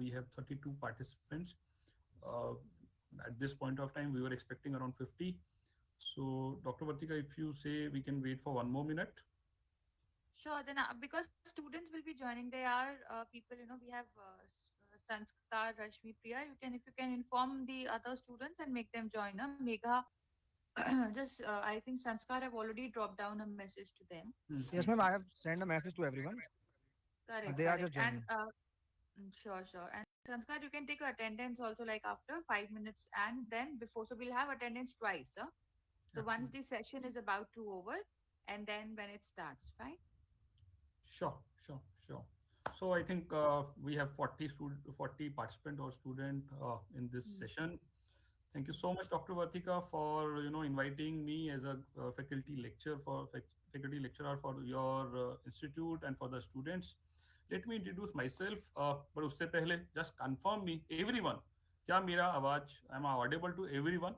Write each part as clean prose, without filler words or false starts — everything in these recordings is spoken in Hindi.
we have 32 participants. Uh, at this point of time, we were expecting around 50. So, Dr. Vartika, if you say we can wait for one more minute. Sure. Then, because students will be joining, there are people. We have Sanskar, Rashmi, Priya. If you can inform the other students and make them join. Megha, just I think Sanskar have already dropped down a message to them. Yes, ma'am. I have sent a message to everyone. Correct, They are correct. just And joining. sure, sure. And Sanskar, you can take attendance also like after 5 minutes and then before. So we'll have attendance twice. So once Absolutely. the session is about to over, and then when it starts, fine. Sure, sure, sure. So I think we have 40 participant or student in this Hmm. session. Thank you so much, Dr. Vartika, for inviting me as a faculty lecturer for your institute and for the students. Let me introduce myself. But उससे पहले just confirm me, everyone. क्या मेरा आवाज am I audible to everyone?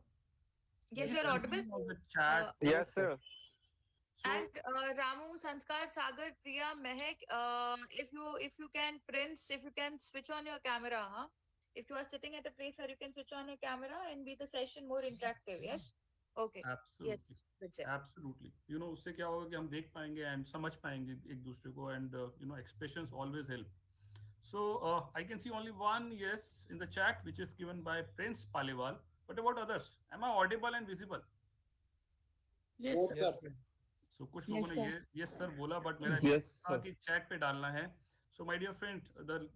Yes, Please you're tell audible. me on the Uh, chat. Yes, sir. So and Ramu, Sanskar, Sagar, Priya, Mehak, if you can, Prince, if you can switch on your camera, huh? If you are sitting at a place where you can switch on your camera and be the session more interactive, yes? Okay. Yes, absolutely, that's it. absolutely. उससे क्या होगा कि हम देख पाएंगे एंड समझ पाएंगे एक दूसरे को and expressions always help. So I can see only one yes in the chat which is given by Prince Paliwal. What about others? Am I audible and visible? Yes, sir. Yes, sir. So कुछ लोगों Yes, ने sir. ये yes sir बोला but मेरा Yes, था sir. कि chat पे डालना है. So my dear friend,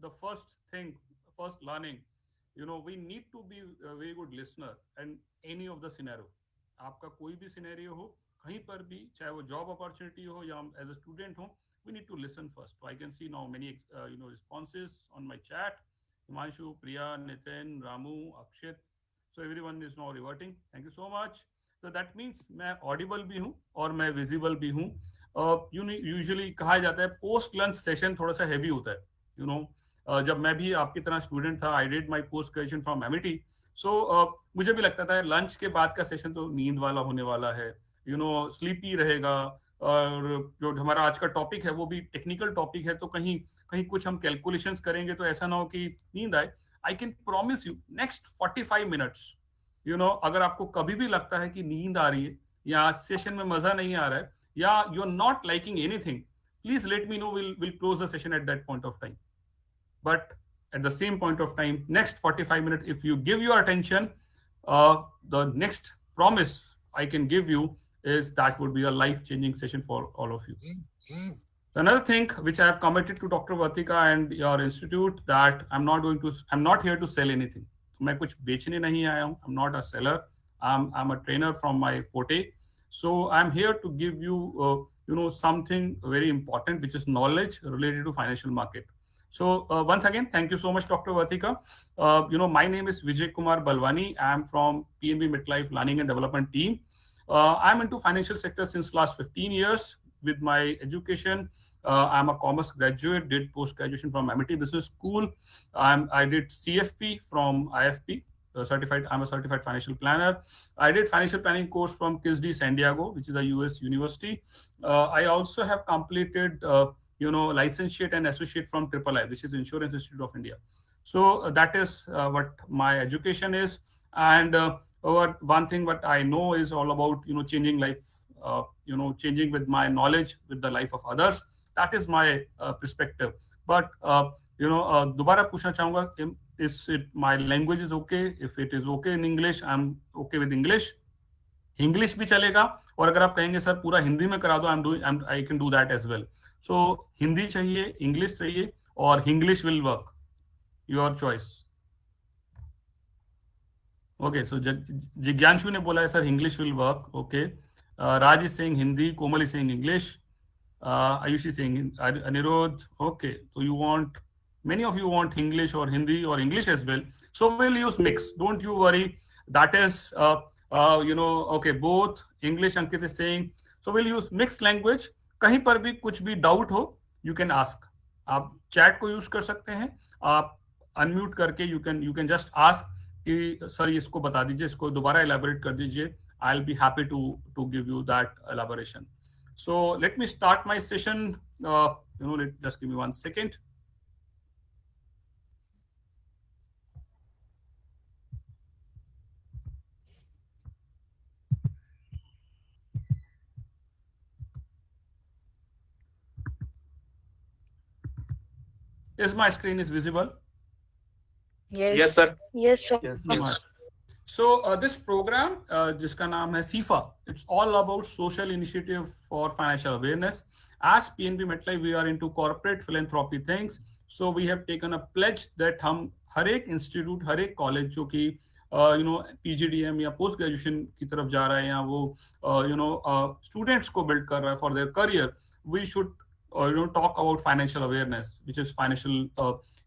the first thing, first learning, we need to be a very good listener and any of the scenario. आपका कोई भी सिनेरियो हो कहीं पर भी चाहे वो जॉब अपॉर्चुनिटी हो या एज अ स्टूडेंट हो we need to listen first. So I can see now many responses on my chat. Himanshu, Priya, Nitin, Ramu, Akshit. So everyone is now reverting. Thank you so much. तो दैट मीन्स मैं ऑडिबल भी हूँ और मैं विजिबल भी हूँ. यूजुअली कहा जाता है पोस्ट लंच सेशन थोड़ा सा हैवी होता है. जब मैं भी आपकी तरह स्टूडेंट था, I did my post graduation from Amity. So मुझे भी लगता था लंच के बाद का सेशन तो नींद वाला होने वाला है, स्लीपी रहेगा. और जो हमारा आज का टॉपिक है वो भी टेक्निकल टॉपिक है, तो कहीं कहीं कुछ हम कैलकुलेशंस करेंगे तो ऐसा ना हो कि नींद आए. आई can promise you next 45 minutes, अगर आपको कभी भी लगता है कि नींद आ रही है या सेशन में मजा नहीं आ रहा है या you are not liking anything, please let me know. Will close the session at that point of time. But at the same point of time, next 45 minutes, if you give your attention, the next promise I can give you is that would be a life changing session for all of you. Another thing which I have committed to Dr. Vatika and your institute, that I'm not here to sell anything. मैं कुछ बेचने नहीं आया हूँ. I'm not a seller. I'm a trainer from my forte. So I'm here to give you, something very important, which is knowledge related to financial market. So once again, thank you so much, Dr. Vatika. My name is Vijay Kumar Balwani. I'm from PNB MetLife Learning and Development team. I'm into financial sector since last 15 years. With my education, I'm a commerce graduate, did post graduation from MIT Business School. I did CFP from IFP. Certified. I'm a certified financial planner. I did financial planning course from KISD San Diego, which is a US university. I also have completed, licentiate and associate from Triple I, which is Insurance Institute of India. So that is what my education is. And one thing what I know is all about changing life, changing with my knowledge with the life of others. That is my perspective. But दोबारा पूछना चाहूंगा, is it my language is okay? If it is okay in English, I'm okay with English. English भी चलेगा, और अगर आप कहेंगे सर पूरा हिंदी में करा दो, I can do that as well. So Hindi चाहिए, इंग्लिश चाहिए, और English will work. Your choice. Okay, so Jigyanshu ने बोला है sir English will work. Okay, Raj is saying Hindi, Komal is saying English, Ayushi saying, Aniruddh. Okay, तो you want, many of you want English or Hindi or English as well. So we'll use mix. Don't you worry. That is, okay, both English, Ankit is saying. So we'll use mixed language. कहीं पर भी कुछ भी डाउट हो, you can ask. आप चैट को यूज कर सकते हैं. आप अनम्यूट करके you can just ask कि सर इसको बता दीजिए, इसको दोबारा elaborate कर दीजिए. I'll be happy to give you that elaboration. So let me start my session. Just give me 1 second. Is my screen is visible? Yes, sir. Yes, sir. Smart. So this program, जिसका नाम है SIFA, it's all about social initiative for financial awareness. As PNB MetLife, we are into corporate philanthropy things. So we have taken a pledge that हम हर एक institute, हर एक college जो कि PGDM या post graduation की तरफ जा रहा है या वो students को build कर रहा है for their career, we should talk about financial awareness, which is financial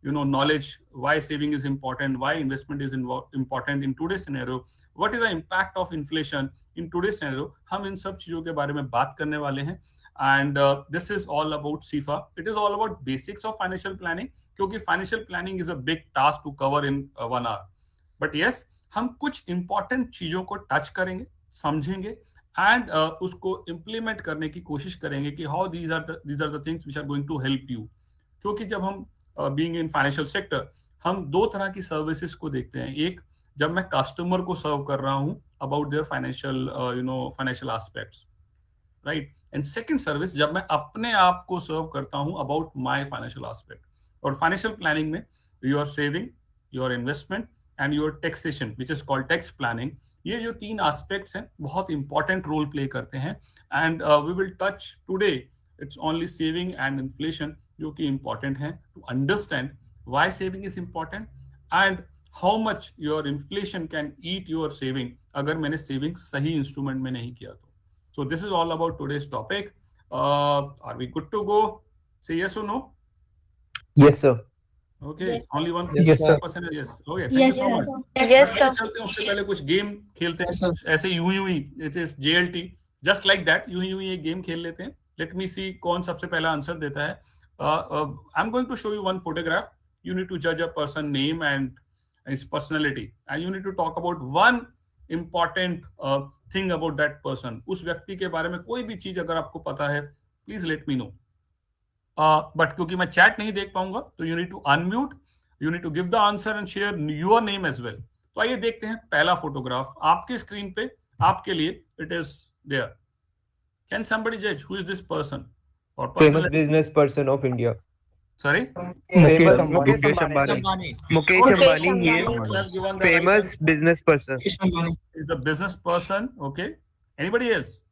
knowledge, why saving is important, why investment is important in today's scenario, what is the impact of inflation in today's scenario. हम इन सब चीजों के बारे में बात करने वाले हैं. And this is all about SIFA. It is all about basics of financial planning, क्योंकि financial planning is a big task to cover in 1 hour. But yes, हम कुछ important चीजों को टच करेंगे, समझेंगे and उसको implement करने की कोशिश करेंगे कि how these are the things which are going to help you. क्योंकि जब हम being in financial sector, हम दो तरह की सर्विसेज को देखते हैं. एक, जब मैं कस्टमर को सर्व कर रहा हूं about their financial aspects, right. And second service, जब मैं अपने आप को सर्व करता हूं अबाउट माय फाइनेंशियल एस्पेक्ट. और फाइनेंशियल प्लानिंग में your saving, your investment and your taxation, which is called tax planning, ये जो तीन एस्पेक्ट्स हैं बहुत इंपॉर्टेंट रोल प्ले करते हैं. And we will touch today it's only saving and inflation, जो कि इंपॉर्टेंट है to understand why saving is important and how much your inflation can eat your saving अगर मैंने सेविंग सही इंस्ट्रूमेंट में नहीं किया तो. So this is all about today's topic. Are we good to go? Say yes or no? Yes, sir. Okay. Yes, sir. Only one Yes, sir. person is yes. Okay. Thank Yes, you so sir. much. Yes, sir. चलते हैं, उससे पहले कुछ गेम खेलते हैं. Yes, sir. ऐसे यूं ही it is JLT, just like that, यूं ही एक गेम खेल लेते हैं. लेट मी सी कौन सबसे पहला आंसर देता है. I am going to show you one photograph. You need to जज a person name and his personality, and you need to talk about one important thing about that person. उस व्यक्ति के बारे में कोई भी चीज अगर आपको पता है, please let me know. But क्योंकि मैं चैट नहीं देख पाऊंगा, तो you need to unmute, you need to give the answer and share your name as well. तो आइए देखते हैं पहला फोटोग्राफ आपके स्क्रीन पे, आपके लिए. It is there. Can somebody जज हु इज दिस पर्सन और Famous business person of India. Sorry, Mukesh Ambani. Mukesh Ambani. He is famous business person. is a business person. Okay. Anybody else?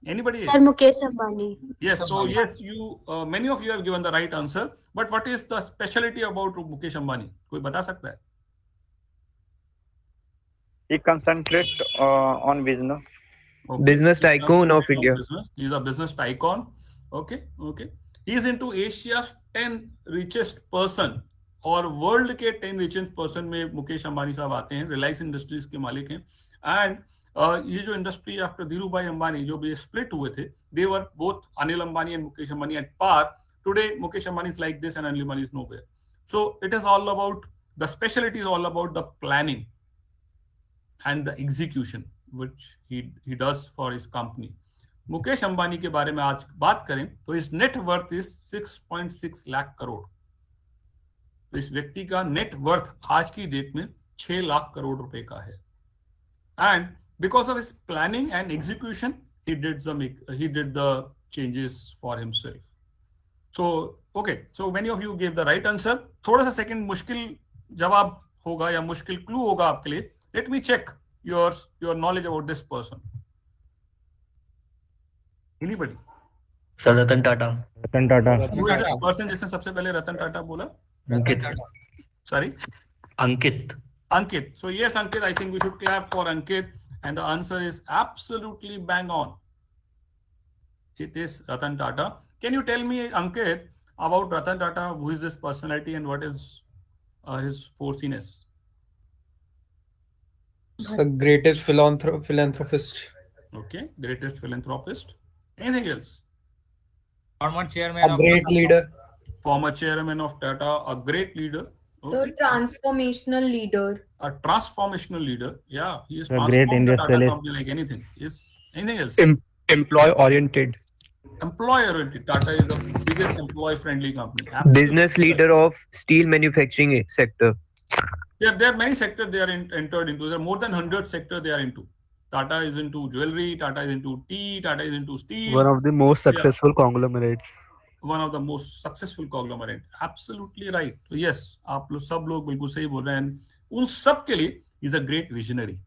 Anybody Sir, else? Mukesh Ambani. Yes. So yes, you many of you have given the right answer. But what is the specialty about Mukesh Ambani? कोई बता सकता है? He concentrates on business. Okay. Business tycoon of India. Business. He is a business tycoon. Okay. Okay. He is into Asia's 10 richest person और वर्ल्ड के 10 richest person में मुकेश अंबानी साहब आते हैं. रिलायंस इंडस्ट्रीज के मालिक हैं. एंड ये जो इंडस्ट्री आफ्टर धीरू भाई अंबानी जो भी स्प्लिट हुए थे, they were both Anil Ambani and Mukesh Ambani at par. Today Mukesh Ambani is like this and Anil Ambani is nowhere. So it is all about the speciality, is all about the planning and the execution which he does for his company. Mukesh Ambani के बारे में आज बात करें तो इस net worth is 6.6 lakh crore. तो इस व्यक्ति का नेट वर्थ आज की डेट में 6 लाख करोड़ रुपए का है. And because of his planning and execution he did the changes for himself. So okay, so many of you gave the right answer. थोड़ा सा सेकंड मुश्किल जवाब होगा या मुश्किल क्लू होगा आपके लिए. Let me check your knowledge about this person. Anybody? Sir Ratan Tata. Ratan Tata. Who is this person जिसने सबसे पहले रतन टाटा बोला? अंकित. Sorry? Ankit. Ankit. So yes, Ankit, I think we should clap for Ankit. And the answer is absolutely bang on. It is Ratan Tata. Can you tell me, Ankit, about Ratan Tata? Who is this personality and what is his foresiness? The greatest philanthropist. Okay, greatest philanthropist. Anything else? Former chairman A of great leader. Former chairman of Tata, a great leader. So Okay. transformational leader. A transformational leader. Yeah, he is A great transformed the Tata industrialist. company like anything. Yes. Anything else? Employee oriented. Employer oriented. Tata is the biggest employee friendly company. Business leader of steel manufacturing sector. Yeah, there are many sectors they are entered into. There are more than 100 sectors they are into. Tata is into jewelry, Tata is into tea, Tata is into steel. One of the most Yeah. successful conglomerates. one of the most successful conglomerate. Absolutely right. So yes, आप लोग सब लोग बिल्कुल सही बोल रहे हैं. उन सब के लिए is a great visionary.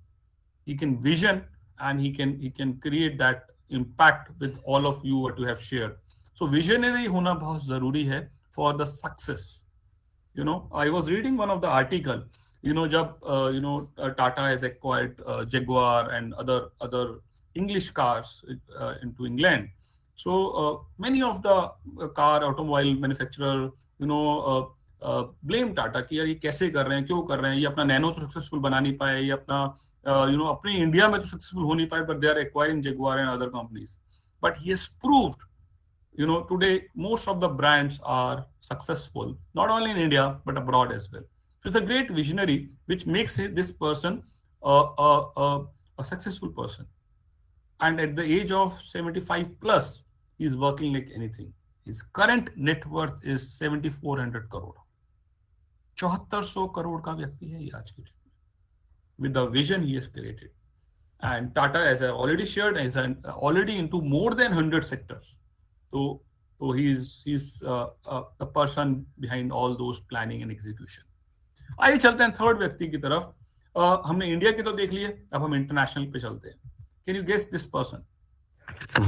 He can vision and he can create that impact with all of you what you have shared. So visionary होना बहुत जरूरी है for the success. You know, I was reading one of the article. You know, जब Tata has acquired Jaguar and other English cars into England. So many of the car automobile manufacturer, blame Tata कि यार ये कैसे कर रहे हैं, क्यों कर रहे हैं, ये अपना नैनो तो सक्सेसफुल बना नहीं पाए, ये अपना अपने इंडिया में तो सक्सेसफुल हो नहीं पाए, but they are acquiring Jaguar and other companies. But he has proved, today most of the brands are successful, not only in India but abroad as well. So it's a great visionary which makes this person a successful person. And at the age of 75 plus, he is working like anything. His current net worth is 7,400 crore. 7400 crore का व्यक्ति है ये आज के डेट में, with the vision he has created. And Tata, as I already shared, is already into more than 100 sectors. So he's the person behind all those planning and execution. आइए चलते हैं थर्ड व्यक्ति की तरफ. हमने इंडिया की तो देख लिए, अब हम इंटरनेशनल पे चलते हैं. Can you guess this person?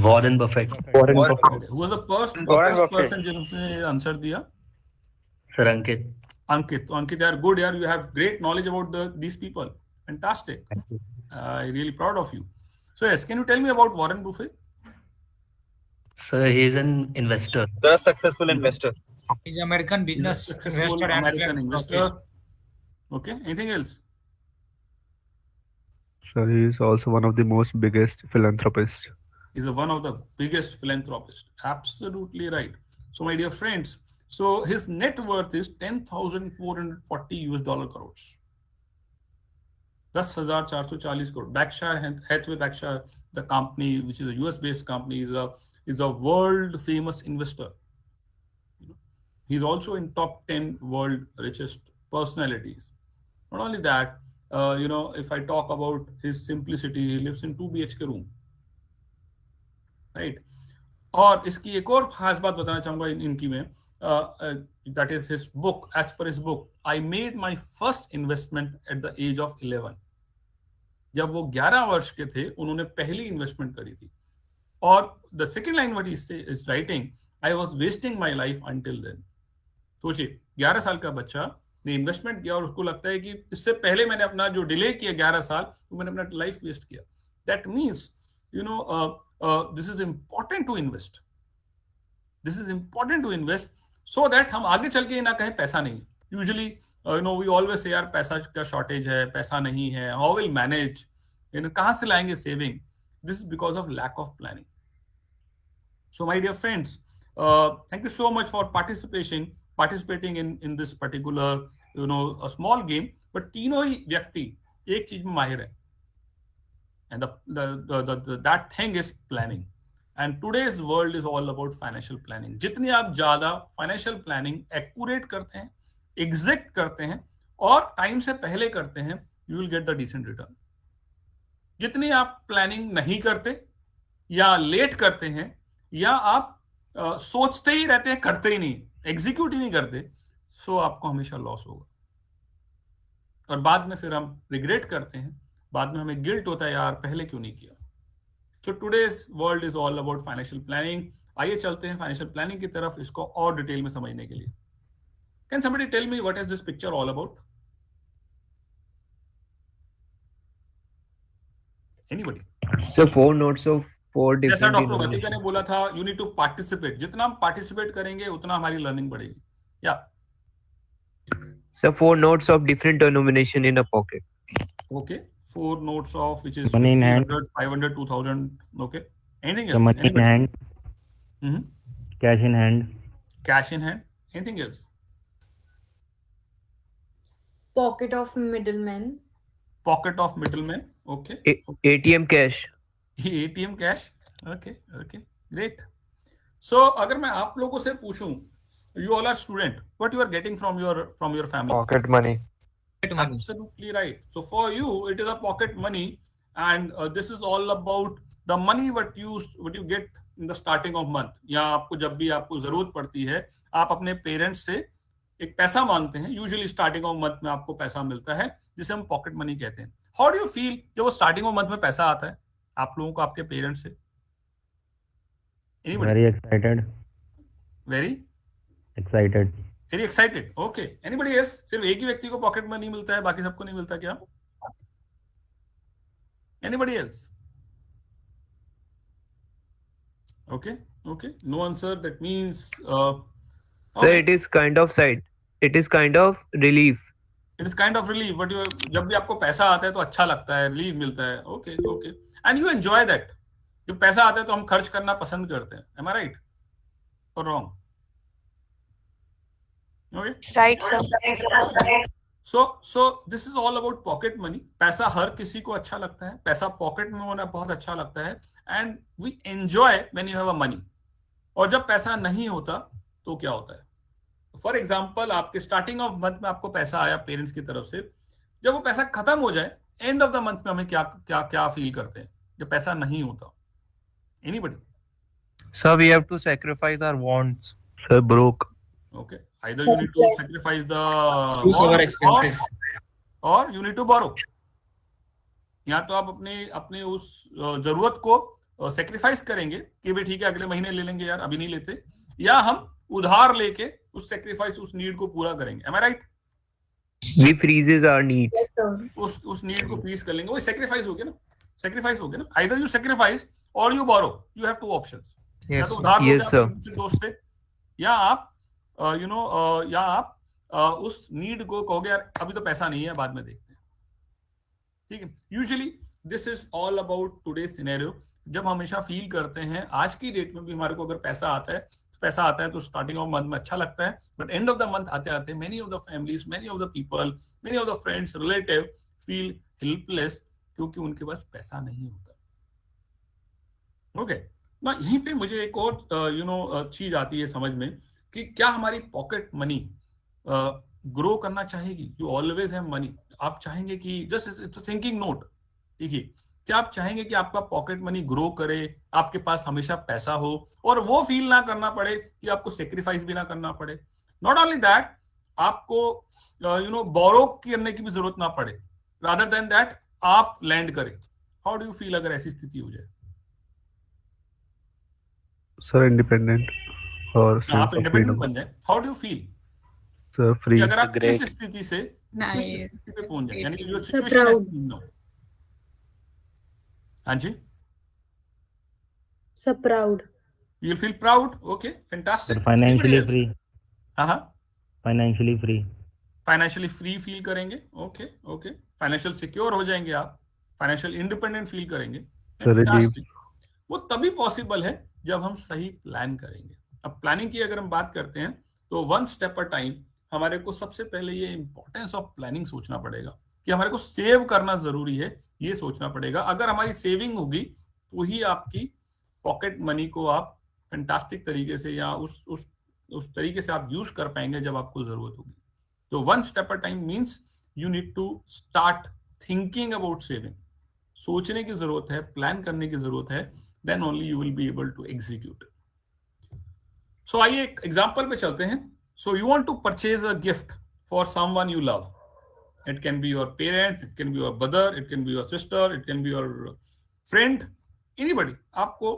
Warren Buffett. Warren Buffett. Who was the first person जिन्होंने आंसर दिया? Sir Ankit. Ankit. So Ankit, you are good. You have great knowledge about these people. Fantastic. Thank you. Really proud of you. So yes, can you tell me about Warren Buffett? Sir, he is an investor. The successful investor. He's American He's a business successful investor and American investor. philanthropist. Okay. Anything else? Sir, he is also one of the most biggest philanthropists. He's one of the biggest philanthropists. Absolutely right. So my dear friends, so his net worth is 10,440 US dollar crores. 10,440 crore. Berkshire Hathaway, the company, which is a US based company, is a world famous investor. He's also in top 10 world richest personalities. Not only that, if I talk about his simplicity, he lives in 2 BHK room. Right? और इसकी एक और खास बात बताना चाहूंगा इनकी में, that is his book. As per his book, I made my first investment at the age of 11. जब वो 11 वर्ष के थे, उन्होंने पहली इन्वेस्टमेंट करी थी. और the second line what he is writing, I was wasting my life until then. सोचिए, 11 साल का बच्चा ने इन्वेस्टमेंट किया और उसको लगता है कि इससे पहले मैंने अपना जो डिले किया 11 साल, तो मैंने अपना लाइफ वेस्ट किया. That means, this is important to invest. This is important to invest so that हम आगे चल के ना कहें पैसा नहीं. Usually, we always say यार पैसा का shortage है, पैसा नहीं है, how will manage, कहाँ से लाएंगे saving? This is because of lack of planning. So my dear friends, thank you so much for participating in this particular, a small game. But तीनों ही व्यक्ति एक चीज में माहिर है. And that thing is planning. And today's world is all about financial planning. जितनी आप ज्यादा financial planning accurate करते हैं, exact करते हैं और टाइम से पहले करते हैं, you will get the decent return. जितनी आप प्लानिंग नहीं करते या लेट करते हैं या आप सोचते ही रहते हैं, करते ही नहीं, एग्जीक्यूट ही नहीं करते, सो आपको हमेशा लॉस होगा. और बाद में फिर हम रिग्रेट करते हैं, बाद में हमें गिल्ट होता है, यार पहले क्यों नहीं किया. So today's world is all about financial planning. आइए चलते हैं फाइनेंशियल प्लानिंग की तरफ, इसको और डिटेल में समझने के लिए. Can somebody tell me what is this picture all about? Anybody? So 4 notes of 4 जैसा different डॉक्टर वतिका ने denominations. बोला था, यू नीड टू पार्टिसिपेट. जितना हम पार्टिसिपेट करेंगे उतना हमारी लर्निंग बढ़ेगी. या So 4 notes of different denomination in a pocket. Okay, 4 notes of which is Money in hand. 100, 500, 2000. Okay, anything So else? money in Anybody? hand, Mhm. cash in hand, Cash in hand. Anything else? Pocket of middlemen. Pocket of middleman. Okay. ATM cash. ATM cash. Okay, great. So अगर मैं आप लोगों से पूछूं, you all are student, what you are getting from your family? Pocket money. Pocket money. Absolutely right. So for you, it is a pocket money, and this is all about the money what you get in the starting of month, या आपको जब भी आपको जरूरत पड़ती है आप अपने पेरेंट्स से एक पैसा मांगते हैं, यूजुअली स्टार्टिंग ऑफ मंथ में आपको पैसा मिलता है जिसे हम पॉकेट मनी कहते हैं। हाउ डू यू फील जब वो स्टार्टिंग ऑफ मंथ में पैसा आता है आप लोगों को आपके पेरेंट्स से? Very excited. Very Excited. Very excited. Okay, anybody else? सिर्फ एक ही व्यक्ति को पॉकेट मनी मिलता है, बाकी सबको नहीं मिलता क्या? Anybody else? Okay, okay, no answer. That means So it is kind of side. It is kind of relief. it is kind of relief. But you, जब भी आपको पैसा आता है तो अच्छा लगता है, रिलीफ मिलता है। Okay, okay, and you enjoy that. जब पैसा आता है तो हम खर्च करना पसंद करते हैं। Am I right or wrong? Okay. Right, sir. So this is all about pocket money. पैसा हर किसी को अच्छा लगता है, पैसा पॉकेट में होना बहुत अच्छा लगता है, and we enjoy when you have a money. और जब पैसा नहीं होता तो क्या होता है? फॉर एग्जाम्पल, आपके स्टार्टिंग ऑफ मंथ में आपको पैसा आया पेरेंट्स की तरफ से, जब वो पैसा खत्म हो जाए एंड ऑफ द मंथ में हमें क्या क्या क्या फील करते हैं जब पैसा नहीं होता? Anybody? Sir, we have to sacrifice our wants. Sir, broke. Okay, either you need to sacrifice the Choose our expenses. or you need to borrow. या तो आप अपने उस जरूरत को सेक्रीफाइस करेंगे कि भाई ठीक है अगले महीने ले लेंगे यार, अभी नहीं लेते, या हम उधार लेके उस सेक्रीफाइस, उस नीड को पूरा करेंगे। Am I right? We freezes our needs. Yes, sir. उस नीड को फ्रीज कर लेंगे, वो सेक्रीफाइस हो गया ना, सेक्रीफाइस हो गया ना। Either you sacrifice or you borrow, you have two options. या Yes, तो sir. उधार लो Yes, sir. अपने दोस्त से, या आप या आप उस नीड को कहोगे यार अभी तो पैसा नहीं है, बाद में देखते हैं। ठीक है, usually this is all about today scenario. जब हमेशा फील करते हैं, आज की डेट में भी हमारे को अगर पैसा आता है तो स्टार्टिंग ऑफ मंथ में अच्छा लगता है, but end of the month आते आते many of the families, many of the people, many of the friends, relative feel helpless क्योंकि उनके पास पैसा नहीं होता। ओके, ना यहीं पे मुझे एक और चीज आती है समझ में कि क्या हमारी पॉकेट मनी ग्रो करना चाहेगी? You always have money. आप चाहेंगे कि जस्ट इट्स थिंकिंग नोट, देखिए, क्या आप चाहेंगे कि आपका पॉकेट मनी ग्रो करे, आपके पास हमेशा पैसा हो और वो फील ना करना पड़े कि आपको सेक्रीफाइस भी ना करना पड़े? नॉट ओनली दैट, आपको बोरो करने की भी जरूरत ना पड़े, रादर देन दैट आप लैंड करें। हाउ डू यू फील अगर ऐसी स्थिति हो जाए? Sir, independent. Or आप इंडिपेंडेंट बन जाए, how do you feel? Sir, free. अगर आप इस स्थिति से Nice. इस स्थिति पे पहुंच जाए, यानी कि जो Sir, सिचुएशन proud. है। हाँ जी, So proud. you feel proud. Okay, fantastic. Financially Anybody else? free. हाँ, Financially free. Financially free feel करेंगे। ओके, ओके, फाइनेंशियल सिक्योर हो जाएंगे आप, फाइनेंशियल इंडिपेंडेंट फील करेंगे। Fantastic. वो तभी पॉसिबल है जब हम सही प्लान करेंगे। अब प्लानिंग की अगर हम बात करते हैं तो वन स्टेप अ टाइम हमारे को सबसे पहले ये इंपॉर्टेंस ऑफ प्लानिंग सोचना पड़ेगा कि हमारे को सेव करना जरूरी है, ये सोचना पड़ेगा। अगर हमारी सेविंग होगी तो ही आपकी पॉकेट मनी को आप फैंटास्टिक तरीके से या उस तरीके से आप यूज कर पाएंगे जब आपको जरूरत होगी। तो one step a time means you need to start thinking about saving. सोचने की जरूरत है, प्लान करने की जरूरत है, then only you will be able to execute. So आइए एक एग्जांपल पे चलते हैं। So you want to purchase a gift for someone you love. It can be your parent, it can be your brother, it can be your sister, it can be your friend, anybody. आपको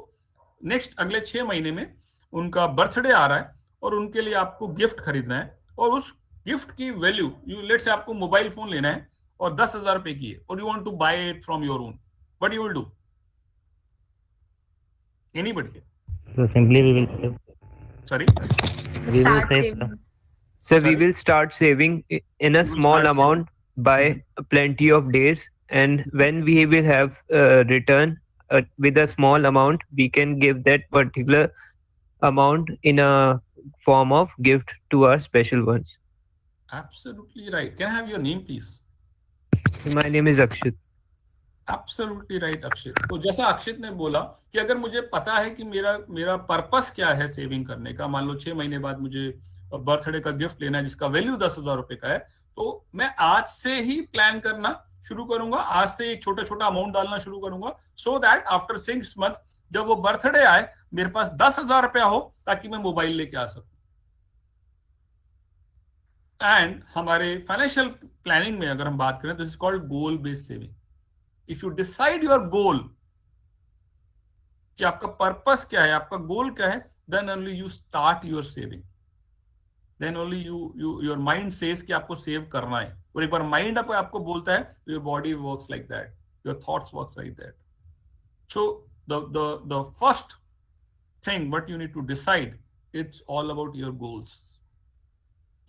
नेक्स्ट अगले 6 महीने में उनका बर्थडे आ रहा है और उनके लिए आपको गिफ्ट खरीदना है, और उस गिफ्ट की वैल्यू, यू लेट से आपको मोबाइल फोन लेना है और 10,000 रुपए की है, और you want to buy it from your own, what you will do? Anybody? So simply we will save. Sorry? We will Start save. saving. So we Sorry? will start saving in a will small start amount by plenty of days, and when we will have return with a small amount, we can give that particular amount in a form of gift to our special ones. Absolutely right. Can I have your name please? My name is Akshit. Absolutely right, अक्षित। तो जैसा अक्षित ने बोला कि अगर मुझे पता है कि मेरा पर्पस क्या है सेविंग करने का, मान लो 6 महीने बाद मुझे बर्थडे का गिफ्ट लेना है जिसका वैल्यू 10,000 रुपए का है, तो मैं आज से ही प्लान करना शुरू करूंगा, आज से एक छोटा छोटा अमाउंट डालना शुरू करूंगा, सो दैट आफ्टर 6 मंथ जब वो बर्थडे आए मेरे पास 10,000 रुपया हो ताकि मैं मोबाइल लेके आ सकूं। एंड हमारे फाइनेंशियल प्लानिंग में अगर हम बात करें तो this is called goal based saving. If you decide your goal कि आपका पर्पस क्या है, आपका गोल क्या है, then only you start your saving, then only your mind says कि आपको सेव करना है। और एक बार माइंड आपको बोलता है, your body works like that, your thoughts works like that. So the first thing what you need to decide, it's all about your goals,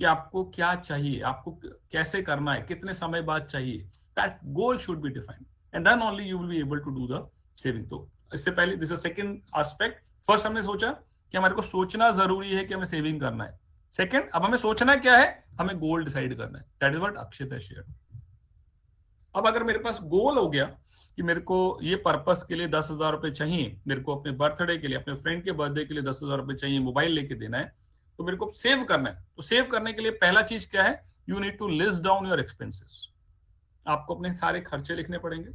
कि आपको क्या चाहिए, आपको कैसे करना है, कितने समय बाद चाहिए। That goal should be defined and then only you will be able to do the saving. तो इससे पहले this is second aspect. First हमने सोचा कि हमारे को सोचना जरूरी है कि हमें सेविंग करना है। सेकंड, अब हमें सोचना क्या है, हमें गोल डिसाइड करना है। That is what Akshit has shared। अब अगर मेरे पास गोल हो गया कि मेरे को ये पर्पस के लिए 10,000 रुपए चाहिए, मेरे को अपने बर्थडे के लिए, अपने फ्रेंड के बर्थडे के लिए 10,000 रुपए चाहिए, मोबाइल लेके देना है, तो मेरे को सेव करना है। तो सेव करने के लिए पहला चीज क्या है, you need to list down your expenses. आपको अपने सारे खर्चे लिखने पड़ेंगे।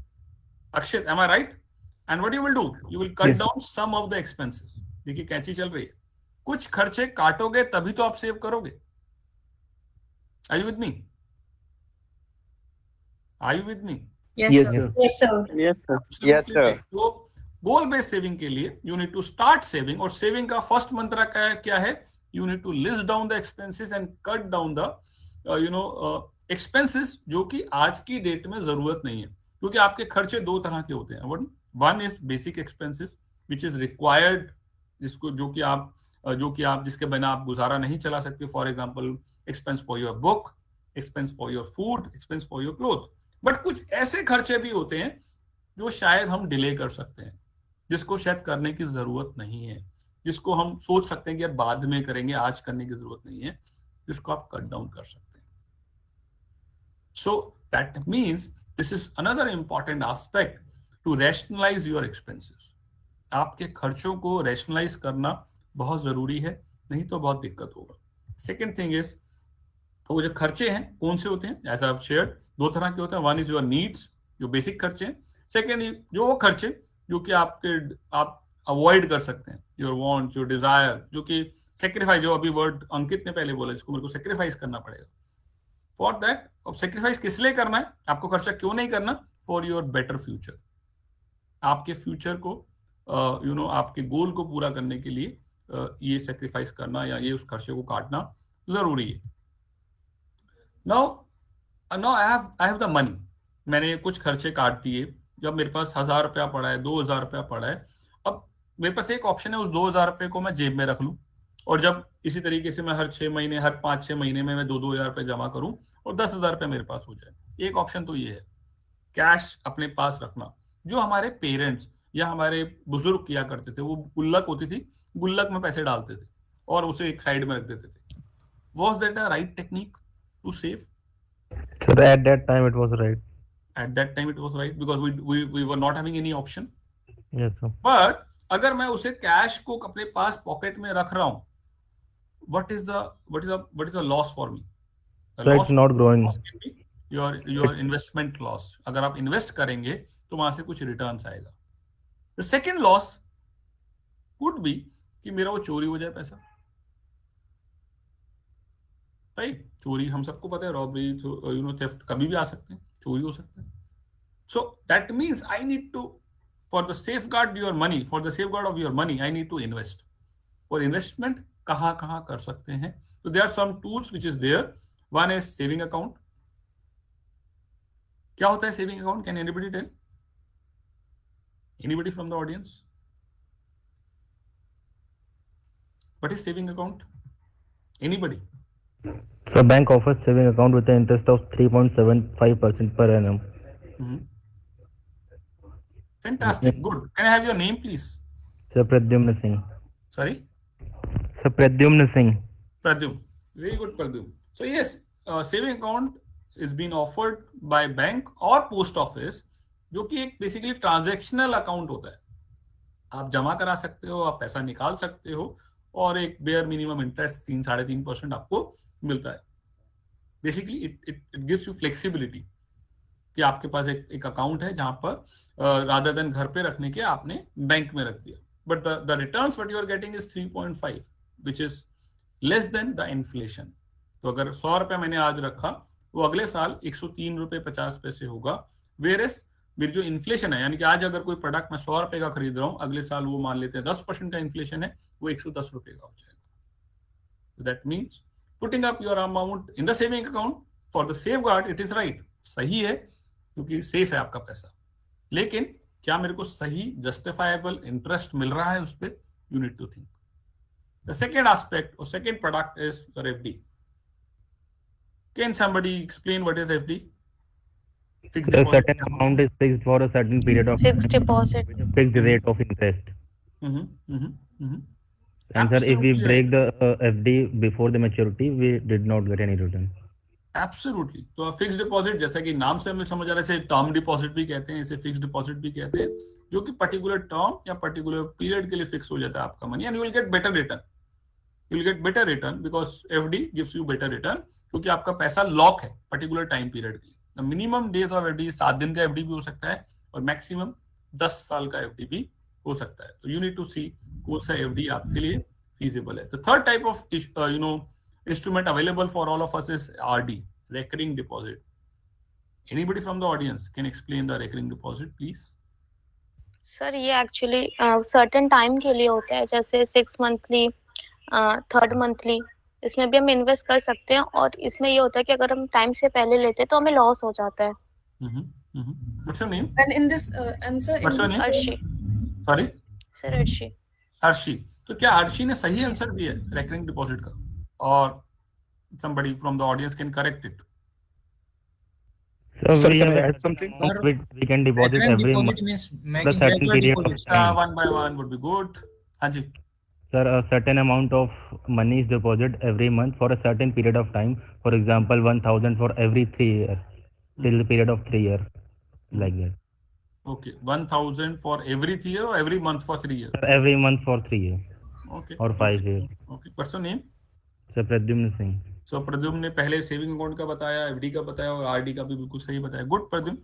Akshit, am I right? And what you will do, you will cut down some of the expenses. देखिए कैंची चल रही है, कुछ खर्चे काटोगे तभी तो आप सेव करोगे। Are you with me? Are you with me? Yes, Yes, sir. sir. Yes, sir. Yes, sir. Yes, sir. तो गोल बेस्ड सेविंग के लिए you need to start saving, और सेविंग का फर्स्ट मंत्र क्या है, you need to list down the expenses and cut down the expenses जो कि आज की डेट में जरूरत नहीं है। क्योंकि आपके खर्चे दो तरह के होते हैं। One is basic expenses which is required, जिसको जो कि आप जिसके बिना आप गुजारा नहीं चला सकते। For example, expense for your book, expense for your food, expense for your cloth. But कुछ ऐसे खर्चे भी होते हैं जो शायद हम डिले कर सकते हैं, जिसको शायद करने की जरूरत नहीं है, जिसको हम सोच सकते हैं कि यार बाद में करेंगे, आज करने की जरूरत नहीं है, जिसको आप कट डाउन कर सकते हैं। So that means this is another important aspect to rationalise your expenses. आपके खर्चों को रैशनलाइज करना बहुत जरूरी है, नहीं तो बहुत दिक्कत होगा। सेकेंड थिंग इज, वो जो खर्चे हैं कौन से होते हैं, एज आई हैव शेयर्ड, दो तरह के होते हैं। वन इज योर नीड्स, जो बेसिक खर्चे हैं। सेकेंड, जो वो खर्चे जो कि आप अवॉइड कर सकते हैं, योर वांट्स, योर डिजायर, जो कि सेक्रीफाइस, जो अभी वर्ड अंकित ने पहले बोला, इसको मेरे को सेक्रीफाइस करना पड़ेगा। फॉर दैट, अब सेक्रीफाइस किस लिए करना है, आपको खर्चा क्यों नहीं करना, फॉर योर बेटर फ्यूचर। आपके फ्यूचर को आपके गोल को पूरा करने के लिए ये सेक्रीफाइस करना या ये उस खर्चे को काटना जरूरी है। Now I have the money. मैंने कुछ खर्चे काट दिए, जब मेरे पास 1,000 रुपया पड़ा है, 2,000 रुपया पड़ा है, अब मेरे पास एक ऑप्शन है, उस 2,000 रुपये को मैं जेब में रख लूं, और जब इसी तरीके से मैं हर 6 महीने, हर 5-6 महीने में मैं 2,000 रुपये जमा करूं और 10,000 रुपये मेरे पास हो जाए। एक ऑप्शन तो ये है, कैश अपने पास रखना। जो हमारे पेरेंट्स या हमारे बुजुर्ग किया करते थे, वो गुल्लक होती थी, गुल्लक में पैसे डालते थे और उसे एक साइड में रख देते थे। Was that a right technique to save? So at that time it was right. At that time it was right because we were not having any option. Yes, sir. But अगर मैं उसे कैश को अपने पास पॉकेट में रख रहा हूं, what is the loss for me? The So it's not growing. loss can be your investment loss. अगर आप इन्वेस्ट करेंगे तो वहां से कुछ रिटर्न्स आएगा। The second loss could be कि मेरा वो चोरी हो जाए पैसा, राइट? चोरी हम सबको पता है, रॉबरी, थेफ्ट कभी भी आ सकते हैं, चोरी हो सकता है। So that means I need to, for the safeguard your money, for the safeguard of your money, I need to invest. और इन्वेस्टमेंट कहाँ कहाँ कर सकते हैं? तो there are some tools which is there. One is saving account. क्या होता है saving account? Can anybody tell? Anybody from the audience? What is saving account? Anybody? So bank offers saving account with an interest of 3.75% per annum. Fantastic, good. Can I have your name, please? Sir Pradyumna Singh. Sorry? Sir Pradyumna Singh. Pradyum. Very good, Pradyum. So yes, saving account is being offered by bank or post office, जो कि एक बेसिकली ट्रांजैक्शनल अकाउंट होता है। आप जमा करा सकते हो, आप पैसा निकाल सकते हो, और एक बेयर मिनिमम इंटरेस्ट 3-3.5% आपको मिलता है। Basically it gives you flexibility कि आपके पास एक अकाउंट है जहां पर रादर देन घर पे रखने के आपने बैंक में रख दिया। but the returns what you are getting is 3.5, which is less than the inflation. तो अगर 100 रुपए मैंने आज रखा, वो अगले साल 103 रुपए 50 पैसे होगा, whereas मेरी जो इन्फ्लेशन है, यानी कि आज अगर कोई प्रोडक्ट मैं 100 रुपए का खरीद रहा हूँ, अगले साल वो मान लेते हैं 10% का इन्फ्लेशन है, वो 110 रुपए का हो जाएगा. That means putting up your amount in the saving account for the safeguard, it is right. सही है क्योंकि सेफ है आपका पैसा, लेकिन क्या मेरे को सही जस्टिफाइबल इंटरेस्ट मिल रहा है उस पर? You need to think. The second aspect और second product is your FD. Can somebody explain what is FD? Fixed The deposit. certain amount is fixed for a certain period of Fixed deposit. with a fixed rate of interest. And sir, if we Absolutely. break the FD before the maturity, we did not get any return. Absolutely. तो फिक्स डिपॉजिट, जैसा कि नाम से हमें समझ आ रहा है, इसे टर्म डिपॉजिट भी कहते हैं, इसे फिक्स डिपॉजिट भी कहते हैं, जो कि पर्टिकुलर टर्म या पर्टिकुलर पीरियड के लिए फिक्स हो जाता है आपका money, and you will get better return. You will get better return because FD gives you better return, क्योंकि आपका पैसा लॉक है पर्टिकुलर टाइम पीरियड के लिए. The minimum days of FD 7 दिन का एफडी भी हो सकता है और मैक्सिमम 10 साल का एफडी भी हो सकता है. तो यू नीड टू सी कौन सा एफडी आपके लिए feasible है. The third type of instrument available for all of us is RD, recurring deposit. Anybody from the audience can explain the recurring deposit, please? Sir ये एक्चुअली सर्टेन टाइम के लिए होता है, जैसे 6 मंथली, 3rd मंथली. इसमें भी हम इन्वेस्ट कर सकते हैं, और इसमें ये होता है कि अगर हम टाइम से पहले लेते हैं तो हमें लॉस हो जाता है. What's your name? And in this answer, What's your name? Arshi. Sorry? Sir Arshi. Arshi. तो क्या अर्शी ने सही आंसर दिया है recurring deposit का? Or somebody from the audience can correct it? So Sir, we can I have add something? we can deposit Recurring every deposit month. means The making certain regular period of deposits. time. One by one would be good. हाँ जी. Sir, a certain amount of money is deposited every month for a certain period of time. For example, 1,000 for every 3 years, till the period of 3 years, like that. Okay. 1,000 for every 3 years or every month for 3 years? Sir, every month for 3 years Okay. or 5 years. Okay. What's your name? Sir, Pradyumna Singh. सो प्रद्युम्न ने पहले सेविंग अकाउंट का बताया, एफडी का बताया और आरडी का भी बिल्कुल सही बताया. Good Pradyumna.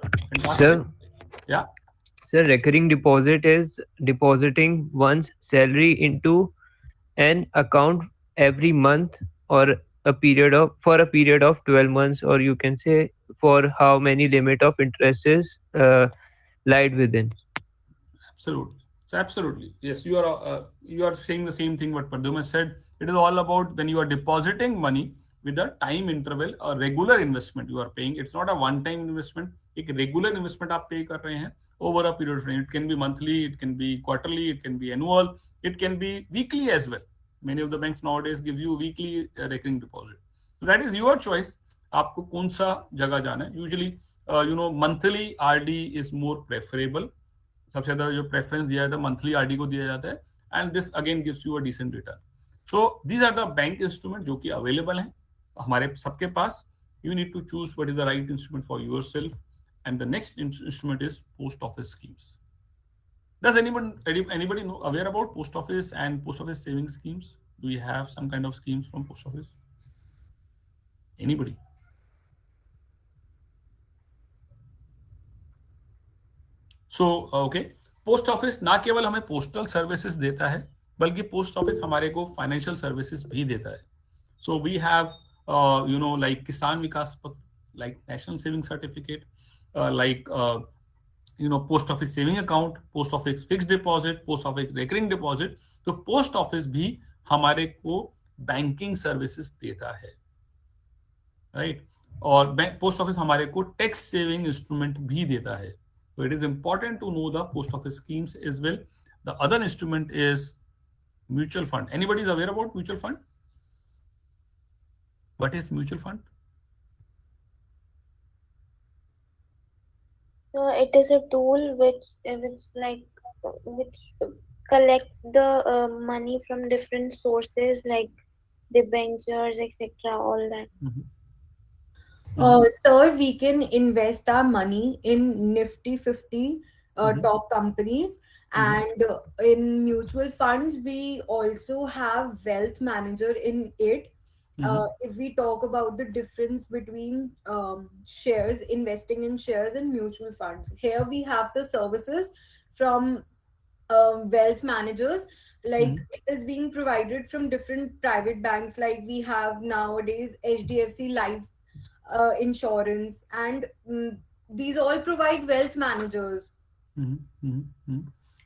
Sir, Yeah. sir, recurring deposit is depositing one's salary into an account every month, or for a period of 12 months, or you can say for how many limit of interest is lied within. Absolutely. So absolutely. Yes, you are saying the same thing what Pradyumna said. It is all about when you are depositing money with a time interval, a regular investment you are paying. It's not a one-time investment. एक regular investment आप pay कर रहे हैं over a period of time. It can be monthly, it can be quarterly, it can be annual, it can be weekly as well. Many of the banks nowadays gives you weekly recurring deposit. So that is your choice. आपको कौन सा जगह जाना है? Usually, monthly RD is more preferable. सबसे ज्यादा जो प्रेफरेंस दिया जाता है मंथली आरडी को दिया जाता है, and this again gives you a decent return. So these are the bank instrument जो कि अवेलेबल हैं हमारे सबके पास. You need to choose what is the right instrument for yourself, and the next instrument is post office schemes. Does anybody know aware about post office and post office saving schemes? Do you have some kind of schemes from post office? Anybody? So okay, post office ना केवल हमें पोस्टल सर्विसेज देता है, बल्कि पोस्ट ऑफिस हमारे को फाइनेंशियल सर्विसेज भी देता है. सो वी हैव लाइक किसान विकास पत्र, like national saving certificate, like post office saving account, post office fix deposit, post office recurring deposit. तो पोस्ट ऑफिस भी हमारे को बैंकिंग सर्विसेज देता है, राइट. और पोस्ट ऑफिस हमारे को टैक्स सेविंग इंस्ट्रूमेंट भी देता है. So it is important to know the post office schemes as well. The other instrument is mutual fund. Anybody is aware about mutual fund? What is mutual fund? So it is a tool which collects the money from different sources like debentures, etc. All that. Sir, we can invest our money in Nifty 50 top companies, and in mutual funds we also have wealth manager in it. If we talk about the difference between shares, investing in shares and mutual funds, here we have the services from wealth managers. Like it is being provided from different private banks. Like we have nowadays HDFC Life insurance, and these all provide wealth managers.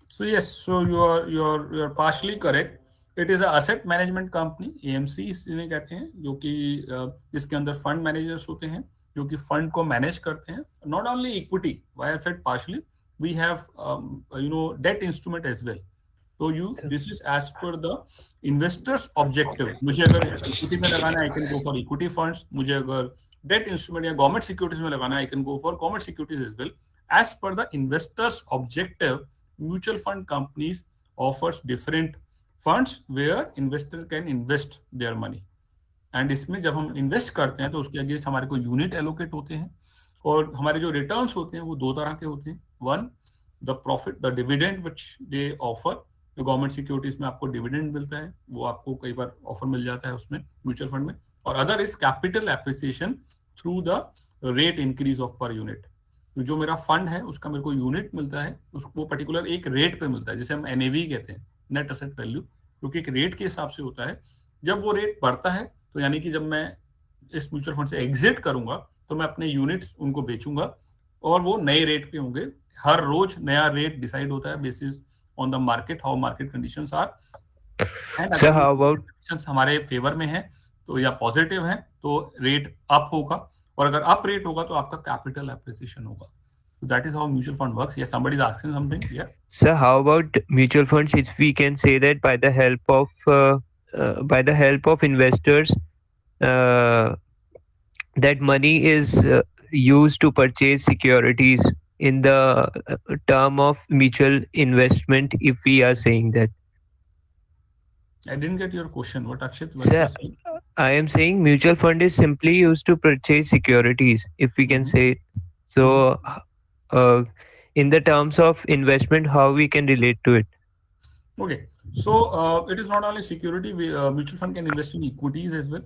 So yes, so you are partially correct. It is a asset management company, AMC इसे कहते हैं, जो कि जिसके अंदर फंड मैनेजर्स होते हैं जो कि फंड को मैनेज करते हैं. Not only equity, why I said partially, we have debt instrument as well. तो this is as per the investors objective. मुझे अगर इक्विटी में लगाना है, I can go for equity funds. मुझे अगर डेट इंस्ट्रूमेंट या गवर्नमेंट सिक्योरिटीज में लगाना है, I can go for government securities as well. As per the investors' objective, mutual fund companies offers different funds where investor can invest their money. And इसमें जब हम इन्वेस्ट करते हैं तो उसके अगेंस्ट हमारे को यूनिट एलोकेट होते हैं, और हमारे जो रिटर्न्स होते हैं वो दो तरह के होते हैं. One, the profit, the dividend which they offer. जो गवर्नमेंट सिक्योरिटीज में आपको डिविडेंड मिलता है, वो आपको कई बार ऑफर मिल जाता है उसमें म्यूचुअल फंड में. और other is capital appreciation through the rate increase of per unit. जो मेरा फंड है उसका मेरे को यूनिट मिलता है, उसको पर्टिकुलर एक रेट पे मिलता है, जिसे हम NAV कहते हैं, नेट एसेट वैल्यू, क्योंकि एक रेट के हिसाब से होता है. जब वो रेट बढ़ता है तो यानी कि जब मैं इस म्यूचुअल फंड से एग्जिट करूंगा तो मैं अपने यूनिट्स उनको बेचूंगा और वो नए रेट पे होंगे. हर रोज नया रेट डिसाइड होता है basis on the market, how market conditions are. Sir how about हमारे फेवर में है तो या पॉजिटिव है तो रेट अप होगा, और अगर अप रेट होगा तो आपका कैपिटल एप्रिसिएशन होगा. So that is how mutual fund works. Yes, somebody is asking something. Yeah. Sir, how about mutual funds? If we can say that by the help of investors, that money is used to purchase securities in the term of mutual investment. If we are saying that. I didn't get your question. What Akshit? Sir, I am saying mutual fund is simply used to purchase securities, if we can say it. So, in the terms of investment, how we can relate to it? Okay, so it is not only security. Mutual fund can invest in equities as well,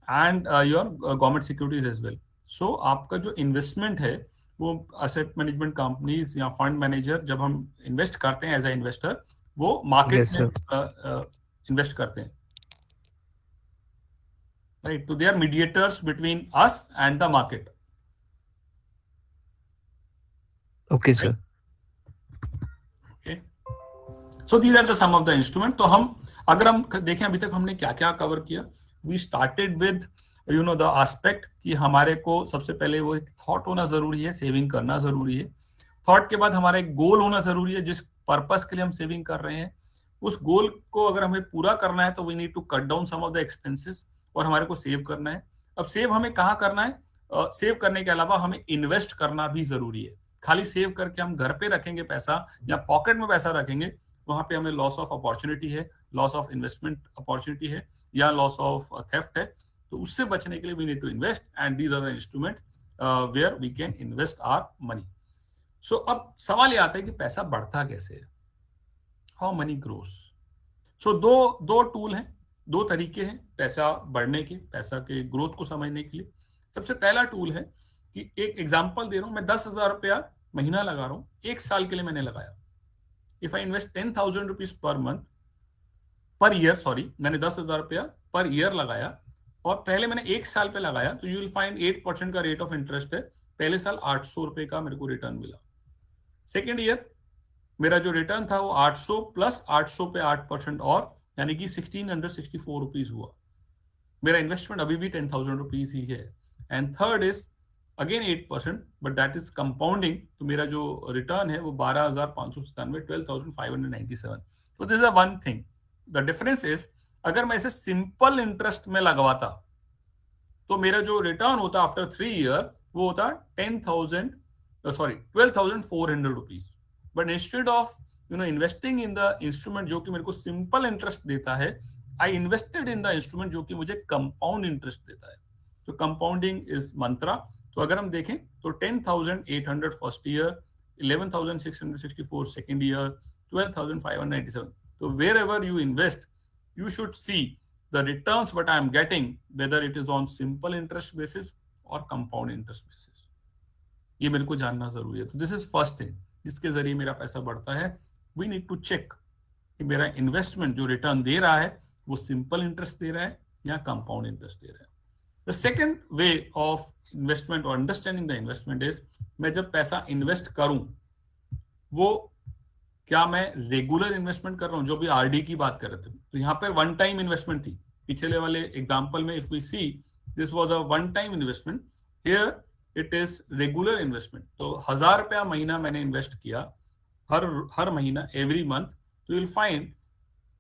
and your government securities as well. So आपका जो investment है वो asset management companies या fund manager जब हम invest करते हैं as a investor, वो market में invest करते हैं. Right, so they are mediators between us and the market. Okay, sir. Okay. So these are the some of the instrument. तो हम अगर हम देखें अभी तक हमने क्या क्या कवर किया. We started with the aspect कि हमारे को सबसे पहले वो एक थॉट होना जरूरी है, सेविंग करना जरूरी है. थॉट के बाद हमारा एक गोल होना जरूरी है, जिस पर्पस के लिए हम सेविंग कर रहे हैं उस गोल को अगर हमें पूरा करना है तो we need to cut down some of the expenses, और हमारे को सेव करना है. अब सेव हमें कहाँ करना है? सेव करने के अलावा हमें इन्वेस्ट करना भी जरूरी है. खाली सेव करके हम घर पे रखेंगे पैसा या पॉकेट में पैसा रखेंगे, वहां पे हमें लॉस ऑफ अपॉर्चुनिटी है, लॉस ऑफ इन्वेस्टमेंट अपॉर्चुनिटी है या लॉस ऑफ थेफ्ट है. तो उससे बचने के लिए we need to invest, and these are the instrument where we can invest our money. So अब सवाल ये आता है कि पैसा बढ़ता कैसे है, हाउ मनी ग्रोस. सो दो टूल हैं, दो तरीके हैं पैसा बढ़ने के, पैसा के ग्रोथ को समझने के लिए. सबसे पहला टूल है कि एक एग्जांपल दे रहा हूं, मैं 10,000 रुपया महीना लगा रहा हूं, एक साल के लिए मैंने लगाया. If I invest 10,000 rupees per month, per year, sorry, मैंने 10,000 रुपया पर ईयर लगाया और पहले मैंने एक साल पे लगाया, तो यू विल फाइंड 8% का रेट ऑफ इंटरेस्ट है. पहले साल 800 रुपए का मेरे को रिटर्न मिला. सेकेंड ईयर मेरा जो रिटर्न था वो 800 प्लस 800 पे 8% और, यानी कि 1664 रुपीज हुआ. मेरा इन्वेस्टमेंट अभी भी 10,000 रुपीज ही है. And third is again 8%, but that is compounding. तो मेरा जो रिटर्न है वो 12,597, 12,597. तो this is one thing. The difference is अगर मैं इसे सिंपल इंटरेस्ट में लगवाता तो मेरा जो रिटर्न होता आफ्टर 3 ईयर वो होता 12,400 rupees. But instead of investing in the instrument जो कि मेरे को सिंपल इंटरेस्ट देता है, I invested in the instrument जो कि मुझे कंपाउंड इंटरेस्ट देता है. तो कंपाउंडिंग इज मंत्रा. तो अगर हम देखें तो 10,800 फर्स्ट ईयर, 11,664 सेकेंड ईयर, 12,597. तो wherever you invest, you should see the returns what I am getting, whether it is on simple interest basis or compound interest basis. ये मेरे को जानना जरूरी है. तो this is first thing जिसके जरिए मेरा पैसा बढ़ता है, वी नीड टू चेक कि मेरा इन्वेस्टमेंट जो रिटर्न दे रहा है वो सिंपल इंटरेस्ट दे रहा है या कंपाउंड इंटरेस्ट दे रहा है. The second way of investment और अंडरस्टैंडिंग द इन्वेस्टमेंट इज, मैं जब पैसा इन्वेस्ट करूं वो क्या मैं रेगुलर इन्वेस्टमेंट कर रहा हूं, जो भी आरडी की बात कर रहे थे. तो यहाँ पर वन टाइम इन्वेस्टमेंट थी. पिछले वाले एग्जांपल में if we see this was a one time investment, here it is regular investment. तो 1000 रुपया महीना मैंने इन्वेस्ट किया हर महीना, एवरी मंथ. तो you will find,